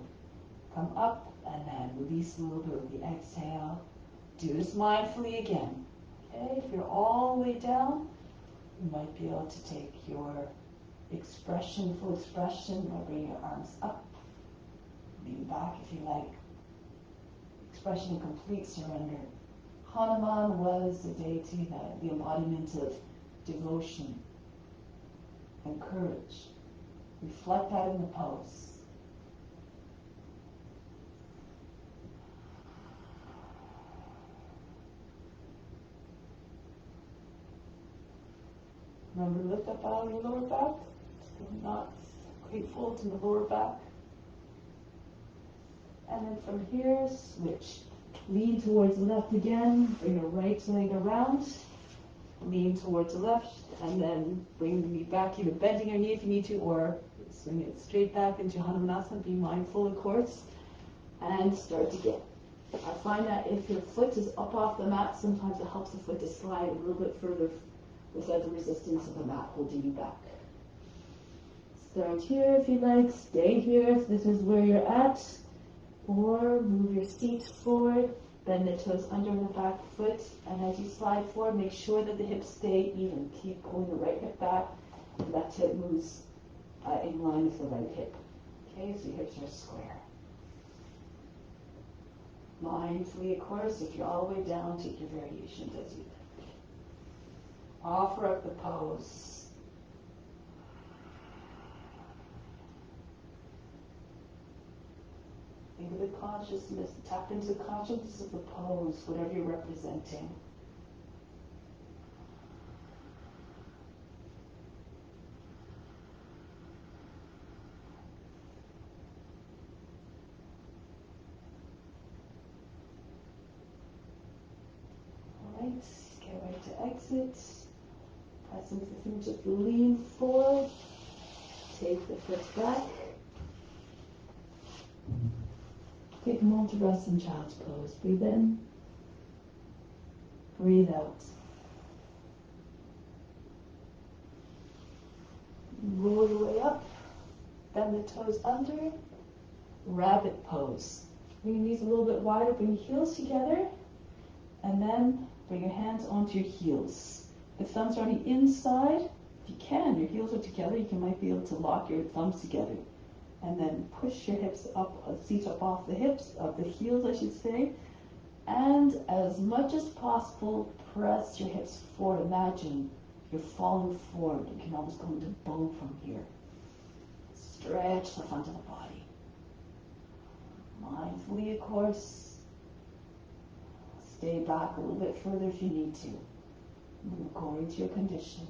Come up and then release a little bit with the exhale. Do this mindfully again. Okay, if you're all the way down, you might be able to take your expression, full expression, by bringing your arms up. Lean back if you like. Expression of complete surrender. Hanuman was the deity, the embodiment of devotion and courage. Reflect that in the pose. Remember to lift up out of your lower back. Still not grateful to the lower back. And then from here, switch. Lean towards the left again, bring your right leg around, lean towards the left, and then bring the knee back, either bending your knee if you need to, or swing it straight back into Hanumanasana. Be mindful, of course, and start again. I find that if your foot is up off the mat, sometimes it helps the foot to slide a little bit further without the resistance of the mat holding you back. Start here if you like, stay here if this is where you're at. Or move your seat forward, Bend the toes under the back foot, and as you slide forward, make sure that the hips stay even. Keep pulling the right hip back, the left hip moves in line with the right hip. Okay, so your hips are square. Mindfully, of course, if you're all the way down, take your variations as you like. Offer up the pose. Think of the consciousness, tap into the consciousness of the pose, whatever you're representing. Alright, get ready to exit. Press into the fingertips, lean forward. Take the foot back. Take a moment to rest in child's pose. Breathe in. Breathe out. Roll your way up. Bend the toes under. Rabbit pose. Bring your knees a little bit wider. Bring your heels together. And then bring your hands onto your heels. The thumbs are on the inside. If you can, your heels are together. You might be able to lock your thumbs together. And then push your hips up, seat up off the hips, of the heels I should say. And as much as possible, press your hips forward. Imagine you're falling forward. You can almost go into bow from here. Stretch the front of the body. Mindfully, of course. Stay back a little bit further if you need to. Move according to your condition.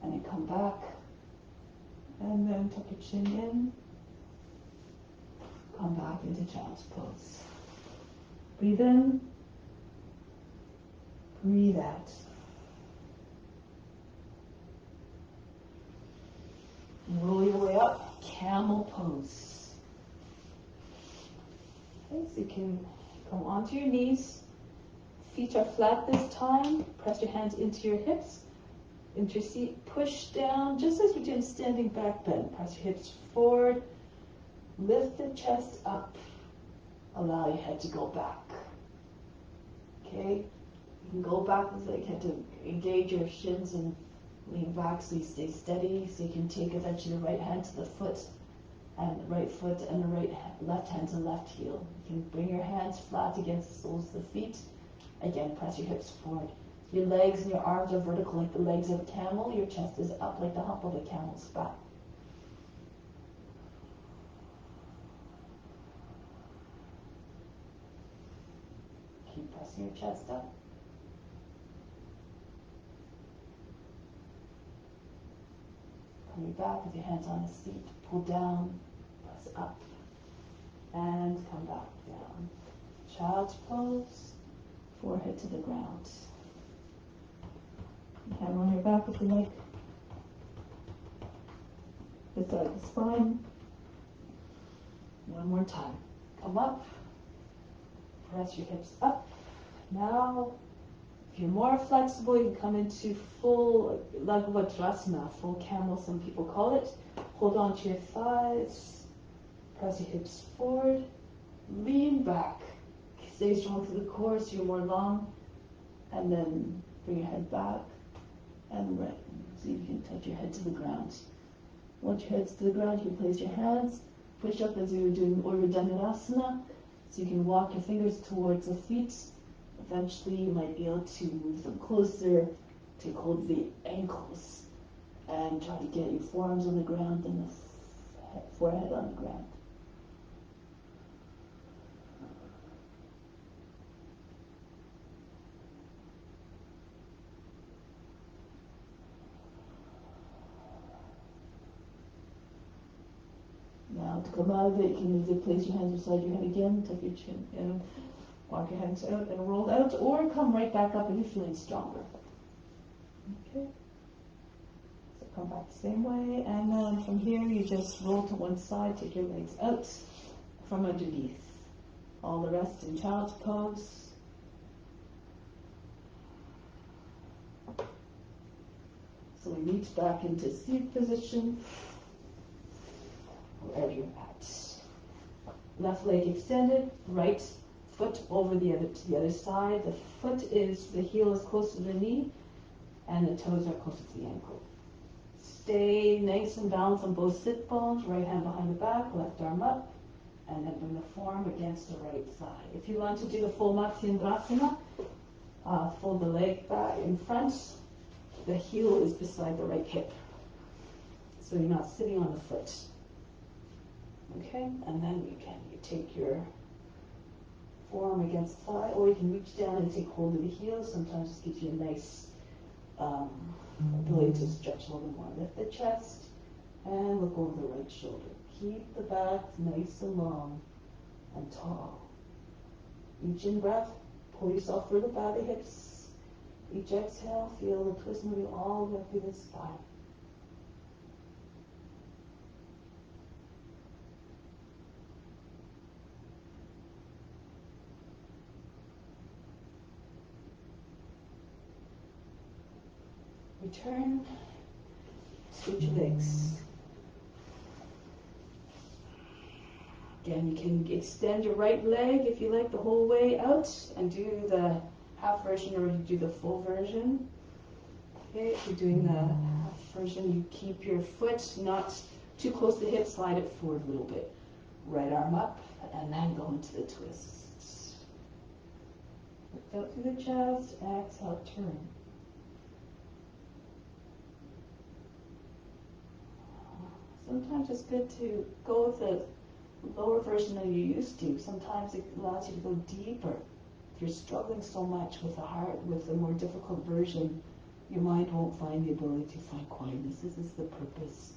And then come back. And then tuck your chin in. Come back into child's pose. Breathe in. Breathe out. Roll your way up. Camel pose. Okay, so you can come onto your knees. Feet are flat this time. Press your hands into your hips. Into your seat, push down, just as we're doing standing back bend. Press your hips forward, lift the chest up, allow your head to go back. Okay? You can go back with like you have to engage your shins and lean back so you stay steady. So you can take eventually the right hand to the foot and the right foot and the left hand to the left heel. You can bring your hands flat against the soles of the feet. Again, press your hips forward. Your legs and your arms are vertical like the legs of a camel. Your chest is up like the hump of a camel's back. Keep pressing your chest up. Coming back with your hands on the seat. Pull down, press up, and come back down. Child's pose, forehead to the ground. Hand on your back if you like. Beside the spine. One more time. Come up. Press your hips up. Now, if you're more flexible, you can come into full Lagvadrasana, full camel, some people call it. Hold on to your thighs. Press your hips forward. Lean back. Stay strong through the core so you're more long. And then bring your head back. And right, so you can touch your head to the ground. Once your head's to the ground, you can place your hands, push up as you were doing Urdhva Dhanurasana, so you can walk your fingers towards the feet. Eventually, you might be able to move them closer, take hold of the ankles, and try to get your forearms on the ground and the forehead on the ground. Now to come out of it, you can either place your hands beside your head again, tuck your chin in, walk your hands out and roll out, or come right back up if you're feeling stronger. Okay. So come back the same way, and then from here you just roll to one side, take your legs out from underneath. All the rest in child's pose. So we reach back into seated position. Wherever you're at. Left leg extended, right foot over to the other side. The heel is close to the knee, and the toes are closer to the ankle. Stay nice and balanced on both sit bones, right hand behind the back, left arm up, and then bring the forearm against the right thigh. If you want to do the full Matsyendrasana, fold the leg back in front, the heel is beside the right hip. So you're not sitting on the foot. Okay, and then you take your forearm against the thigh, or you can reach down and take hold of the heel. Sometimes this gives you a nice ability to stretch a little bit more. Lift the chest and look over the right shoulder. Keep the back nice and long and tall. Each in-breath, pull yourself further by the hips. Each exhale, feel the twist moving all the way through the spine. Return, switch your legs. Again, you can extend your right leg if you like the whole way out and do the half version, or you do the full version. Okay, if you're doing the half version, you keep your foot not too close to the hip, slide it forward a little bit. Right arm up, and then go into the twist. Lift out through the chest, exhale, turn. Sometimes it's good to go with the lower version than you used to. Sometimes it allows you to go deeper. If you're struggling so much with the more difficult version, your mind won't find the ability to find quietness. This is the purpose,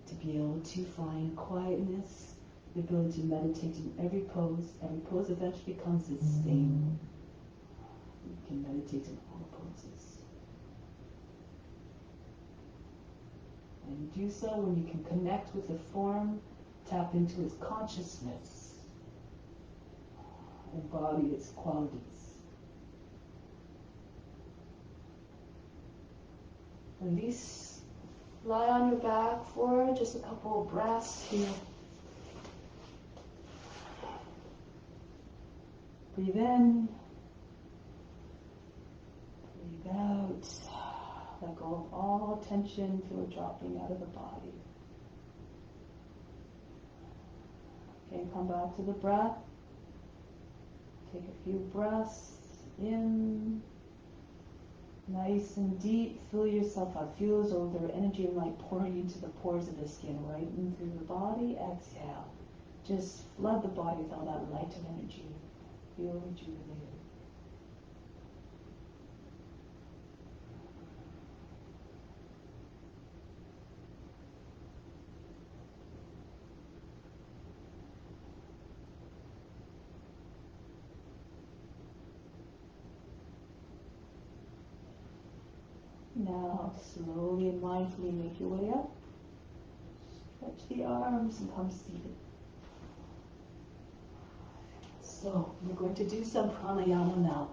to be able to find quietness, the ability to meditate in every pose. Every pose eventually becomes its same. You can meditate in all poses. And you do so when you can connect with the form, tap into its consciousness, embody its qualities. Release. Lie on your back for just a couple of breaths here. Breathe in. Breathe out. Let go of all tension. Feel it dropping out of the body. Okay, come back to the breath. Take a few breaths in. Nice and deep. Fill yourself up. Feel as though their energy and light pouring into the pores of the skin, right in through the body. Exhale. Just flood the body with all that light and energy. Feel rejuvenated. Now, slowly and mindfully make your way up. Stretch the arms and come seated. So, we're going to do some pranayama now.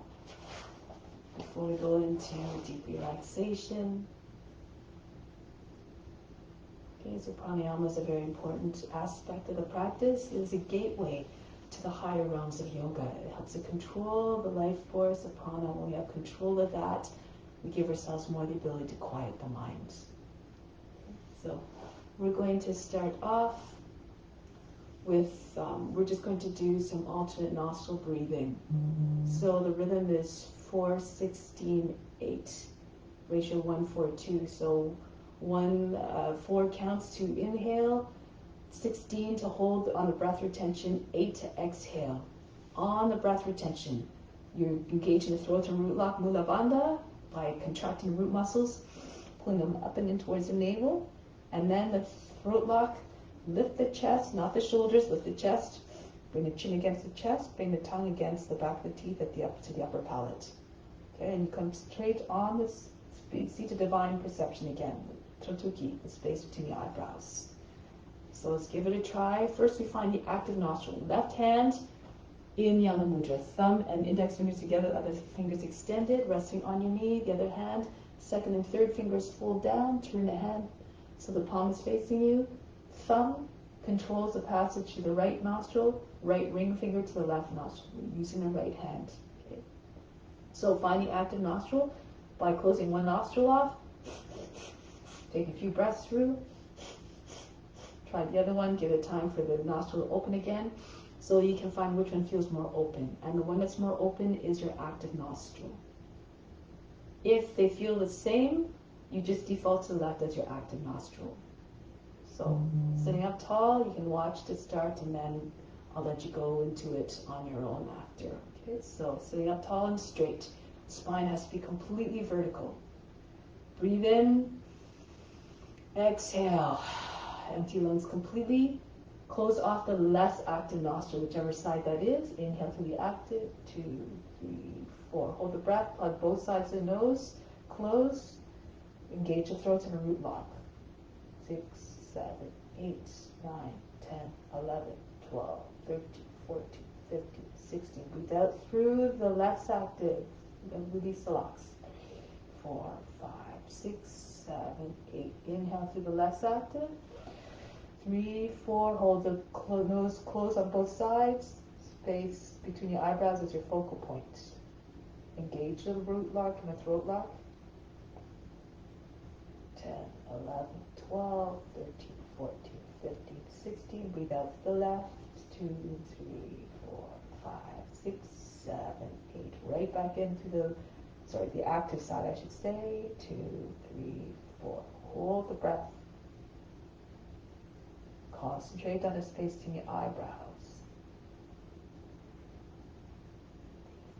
Before we go into deep relaxation. Okay, so pranayama is a very important aspect of the practice. It is a gateway to the higher realms of yoga. It helps to control the life force of prana. When we have control of that, we give ourselves more the ability to quiet the mind. So we're going to start off with, we're just going to do some alternate nostril breathing. So the rhythm is 4-16-8, ratio 1-4-2. So 4 counts to inhale, 16 to hold on the breath retention, 8 to exhale. On the breath retention, you're engaging the throat and root lock, Mula Bandha, by contracting the root muscles, pulling them up and in towards the navel, and then the throat lock, lift the chest, not the shoulders, lift the chest, bring the chin against the chest, bring the tongue against the back of the teeth at the to the upper palate. Okay, and you come straight on this seat of divine perception again, Tratuki, the space between the eyebrows. So let's give it a try. First we find the active nostril. Left hand in Yana Mudra, thumb and index fingers together, other fingers extended, resting on your knee. The other hand, second and third fingers fold down, turn the hand so the palm is facing you. Thumb controls the passage to the right nostril, right ring finger to the left nostril, using the right hand. Okay. So find the active nostril by closing one nostril off, take a few breaths through, try the other one, give it time for the nostril to open again, so you can find which one feels more open. And the one that's more open is your active nostril. If they feel the same, you just default to the left as your active nostril. So sitting up tall, you can watch to start, and then I'll let you go into it on your own after. Okay, so sitting up tall and straight. Spine has to be completely vertical. Breathe in, exhale. Empty lungs completely. Close off the less active nostril, whichever side that is. Inhale through the active. 2, 3, 4. Hold the breath. Plug both sides of the nose. Close. Engage the throat in a root lock. 6, 7, 8, 9, 10, 11, 12, 13, 14, 15, 16. Breathe out through the less active. Release the locks. 4, 5, 6, 7, 8. Inhale through the less active. 3, 4. Hold the nose closed on both sides. Space between your eyebrows is your focal point. Engage the root lock and the throat lock. 10, 11, 12, 13, 14, 15, 16. Breathe out to the left. 2, 3, 4, 5, 6, 7, 8. Right back into the active side, I should say. 2, 3, 4. Hold the breath. Concentrate on the space between your eyebrows.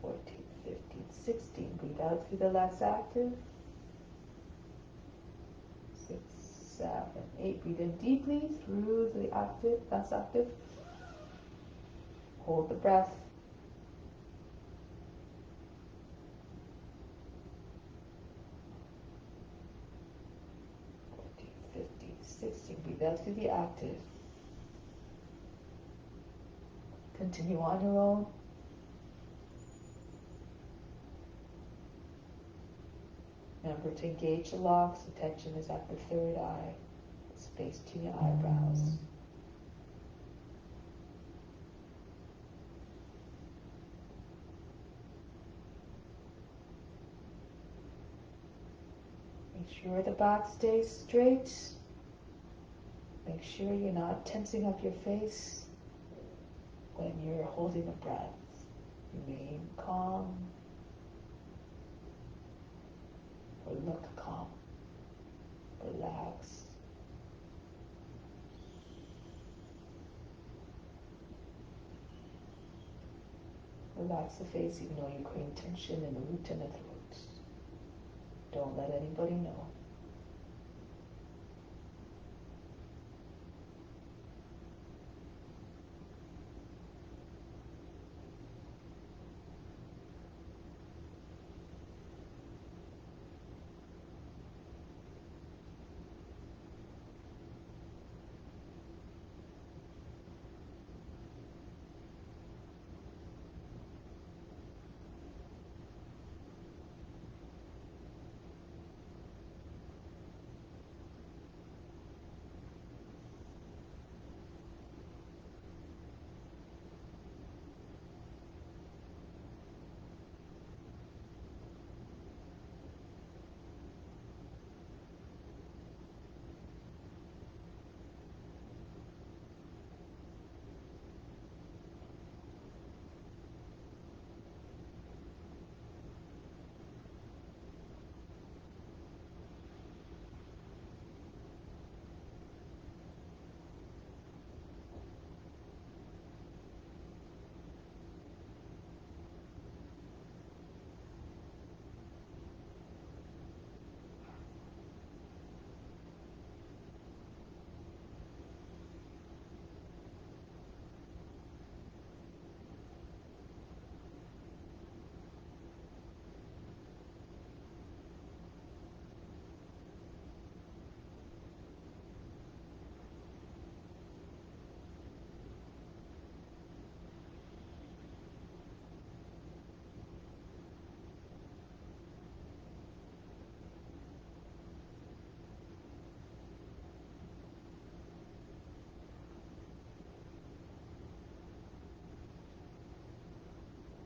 14, 15, 16. Breathe out through the less active. 6, 7, 8. Breathe in deeply through the active, less active. Hold the breath. 14, 15, 16. Breathe out through the active. Continue on your own. Remember to engage the locks. The tension is at the third eye. Space between your eyebrows. Make sure the back stays straight. Make sure you're not tensing up your face when you're holding the breath. Remain calm. Or look calm. Relax. Relax the face even though you're creating tension in the root and the throat. Don't let anybody know.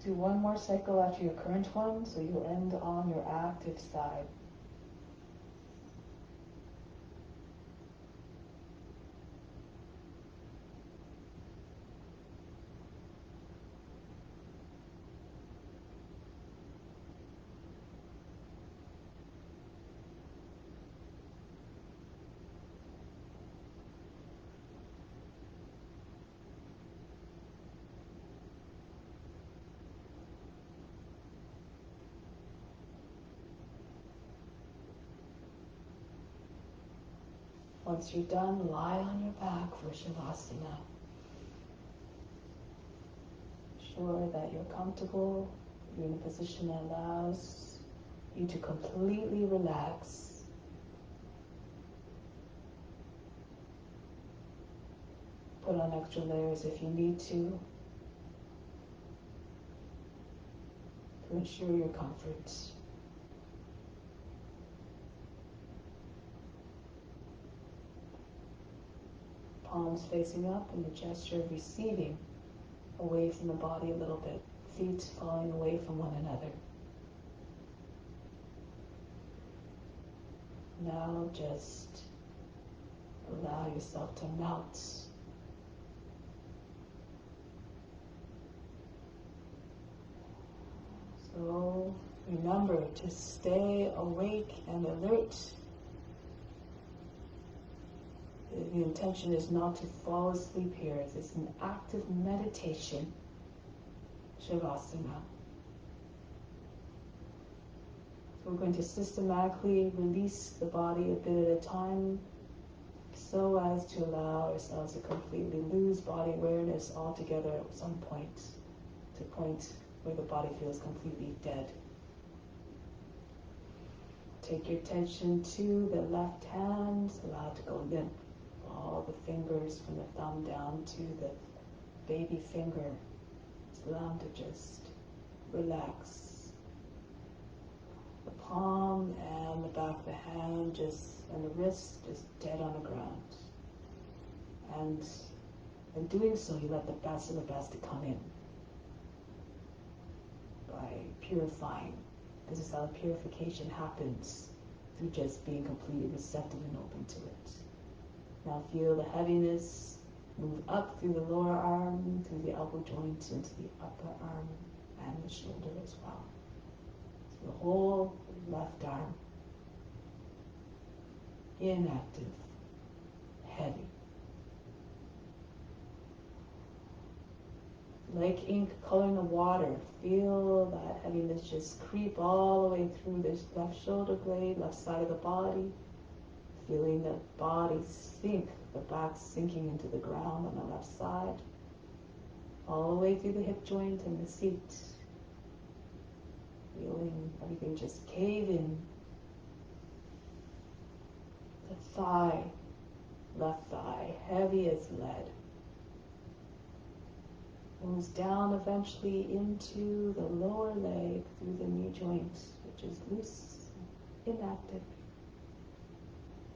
Do one more cycle after your current one, so you'll end on your active side. Once you're done, lie on your back for Shavasana. Sure that you're comfortable, you're in a position that allows you to completely relax. Put on extra layers if you need to ensure your comfort. Palms facing up in the gesture of receiving away from the body a little bit, feet falling away from one another. Now just allow yourself to melt. So remember to stay awake and alert. The intention is not to fall asleep here. It's an active meditation, Shavasana. So we're going to systematically release the body a bit at a time so as to allow ourselves to completely lose body awareness altogether at some point, to a point where the body feels completely dead. Take your attention to the left hand, allow it to go limp. All the fingers from the thumb down to the baby finger. Allow them to just relax. The palm and the back of the hand and the wrist just dead on the ground. And in doing so, you let the best of the best to come in by purifying. This is how purification happens, through just being completely receptive and open to it. Now feel the heaviness move up through the lower arm, through the elbow joint, into the upper arm and the shoulder as well. So the whole left arm, inactive, heavy. Like ink coloring the water, feel that heaviness just creep all the way through this left shoulder blade, left side of the body. Feeling the body sink, the back sinking into the ground on the left side, all the way through the hip joint and the seat. Feeling everything just cave in. The thigh, left thigh, heavy as lead. Moves down eventually into the lower leg through the knee joint, which is loose, inactive.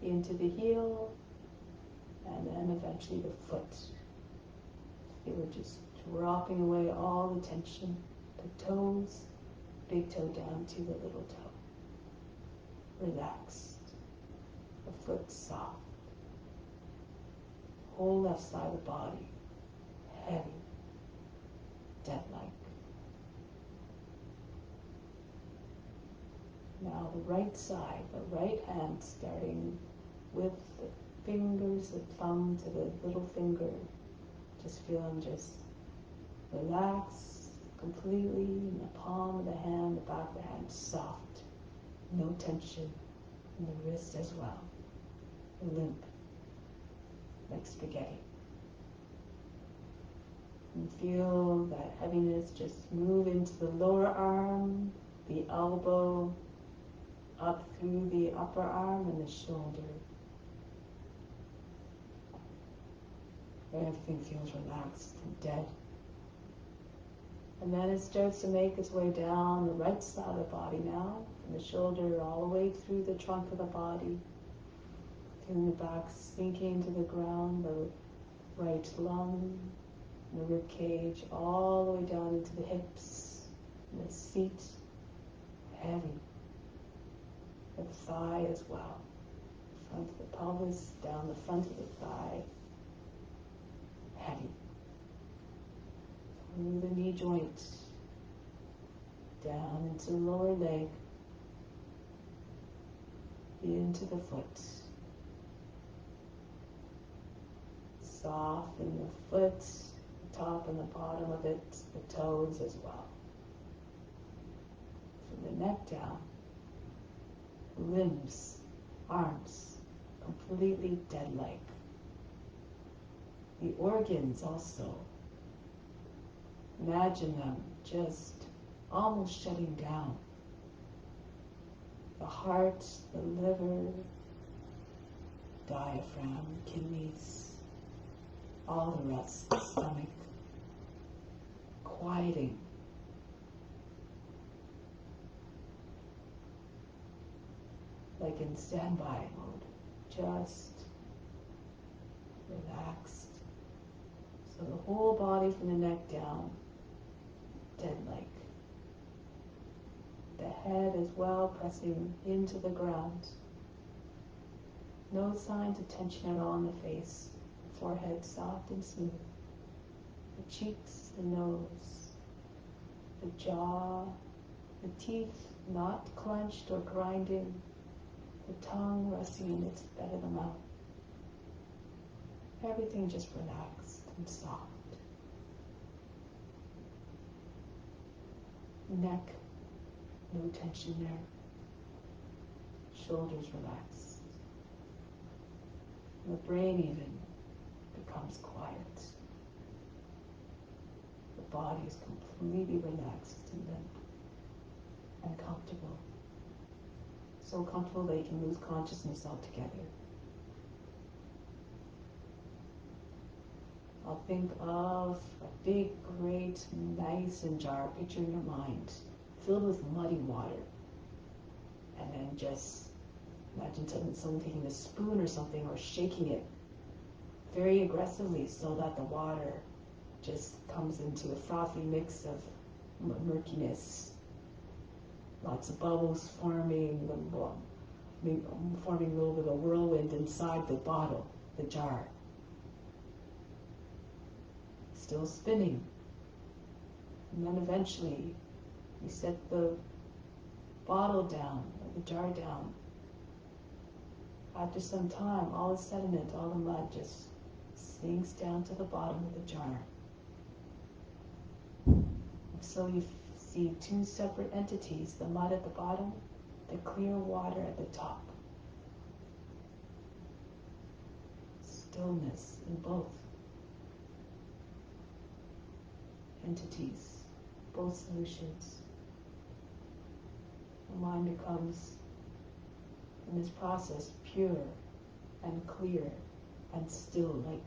Into the heel, and then eventually the foot. Feel it just dropping away all the tension. The toes, big toe down to the little toe. Relaxed. The foot soft. Whole left side of the body, heavy, dead-like. Now the right side, the right hand, starting with the fingers, the thumb to the little finger. Just feel them just relax completely in the palm of the hand, the back of the hand, soft. No tension in the wrist as well. Limp, like spaghetti. And feel that heaviness just move into the lower arm, the elbow, up through the upper arm and the shoulder. Everything feels relaxed and dead. And then it starts to make its way down the right side of the body now, from the shoulder all the way through the trunk of the body, feeling the back sinking to the ground, the right lung, the rib cage, all the way down into the hips, And the seat, heavy. The thigh as well. Front of the pelvis, down the front of the thigh, heavy. Through the knee joint, down into the lower leg, into the foot. Soften the foot, the top and the bottom of it, the toes as well. From the neck down, limbs, arms, completely dead-like. The organs also, imagine them just almost shutting down. The heart, the liver, diaphragm, kidneys, all the rest, the stomach, quieting. Like in standby mode, just relaxed. So the whole body from the neck down, dead-like. The head as well pressing into the ground. No signs of tension at all in the face. Forehead soft and smooth. The cheeks, the nose, the jaw, the teeth not clenched or grinding. The tongue resting in its bed of the mouth. Everything just relaxed and soft. Neck, no tension there. Shoulders relaxed. And the brain even becomes quiet. The body is completely relaxed and limp and comfortable. So comfortable that you can lose consciousness altogether. I'll think of a big, great mason jar, picture in your mind, filled with muddy water. And then just imagine someone taking a spoon or something or shaking it very aggressively so that the water just comes into a frothy mix of murkiness. Lots of bubbles forming a little bit of a whirlwind inside the bottle, the jar. Still spinning. And then eventually you set the bottle down, or the jar down. After some time, all the sediment, all the mud just sinks down to the bottom of the jar. And so you see two separate entities, the mud at the bottom, the clear water at the top. Stillness in both entities, both solutions. The mind becomes, in this process, pure and clear and still like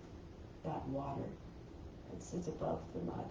that water that sits above the mud.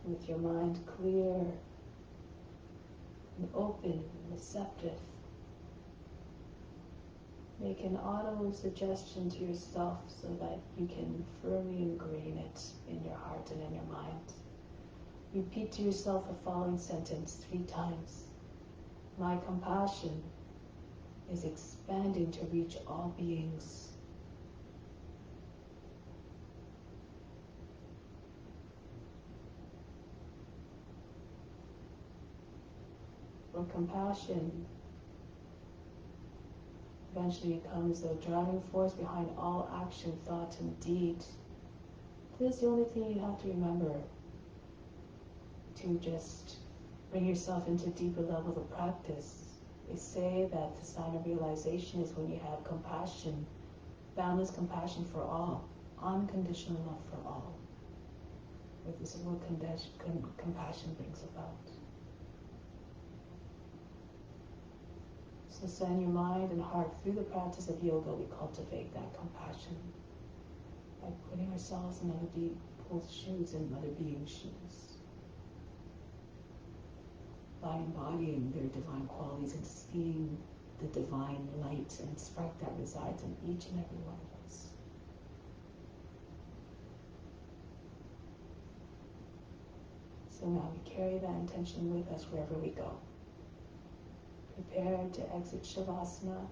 with your mind clear and open and receptive. Make an auto suggestion to yourself so that you can firmly ingrain it in your heart and in your mind. Repeat to yourself the following sentence 3 times. My compassion is expanding to reach all beings. For compassion eventually becomes the driving force behind all action, thought, and deed. This is the only thing you have to remember to just bring yourself into deeper levels of practice. They say that the sign of realization is when you have compassion, boundless compassion for all, unconditional love for all. This is what compassion brings about. So send your mind and heart through the practice of yoga. We cultivate that compassion by putting ourselves in other people's shoes and other beings' shoes, by embodying their divine qualities and seeing the divine light and spark that resides in each and every one of us. So now we carry that intention with us wherever we go. Prepare to exit Shavasana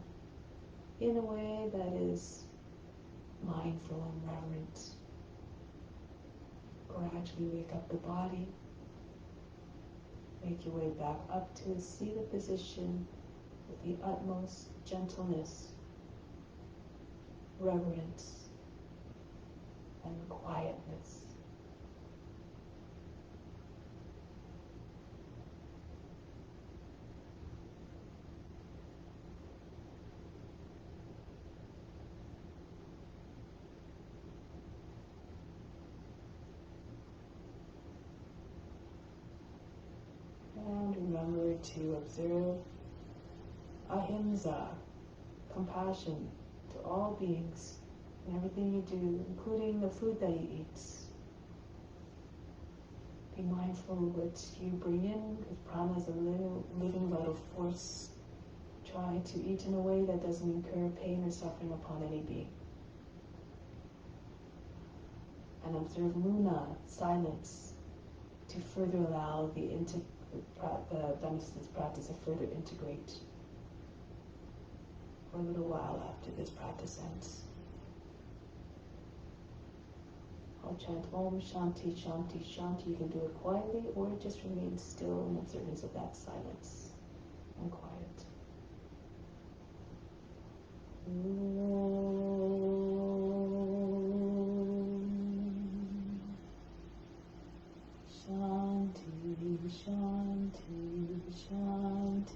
in a way that is mindful and reverent. Gradually wake up the body. Make your way back up to a seated position with the utmost gentleness, reverence, and quietness. And remember to observe ahimsa, compassion to all beings and everything you do, including the food that you eat. Be mindful of what you bring in, because prana is a living vital force. Try to eat in a way that doesn't incur pain or suffering upon any being. And observe muna, silence, to further allow the Dhamma's practice to further integrate for a little while after this practice ends. I'll chant Om Shanti Shanti Shanti. You can do it quietly or just remain still in observance of that silence and quiet. Shanti, Shanti, Shanti.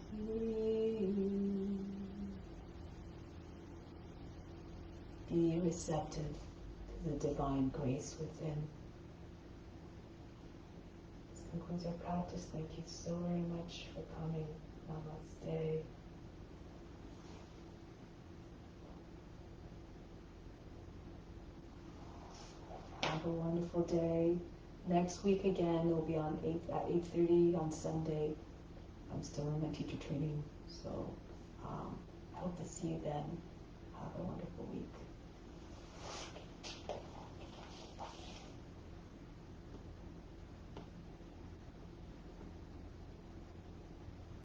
Be receptive to the divine grace within. This concludes our practice. Thank you so very much for coming. Namaste. Have a wonderful day. Next week again, it'll be at 8:30 on Sunday. I'm still in my teacher training, so I hope to see you then. Have a wonderful week.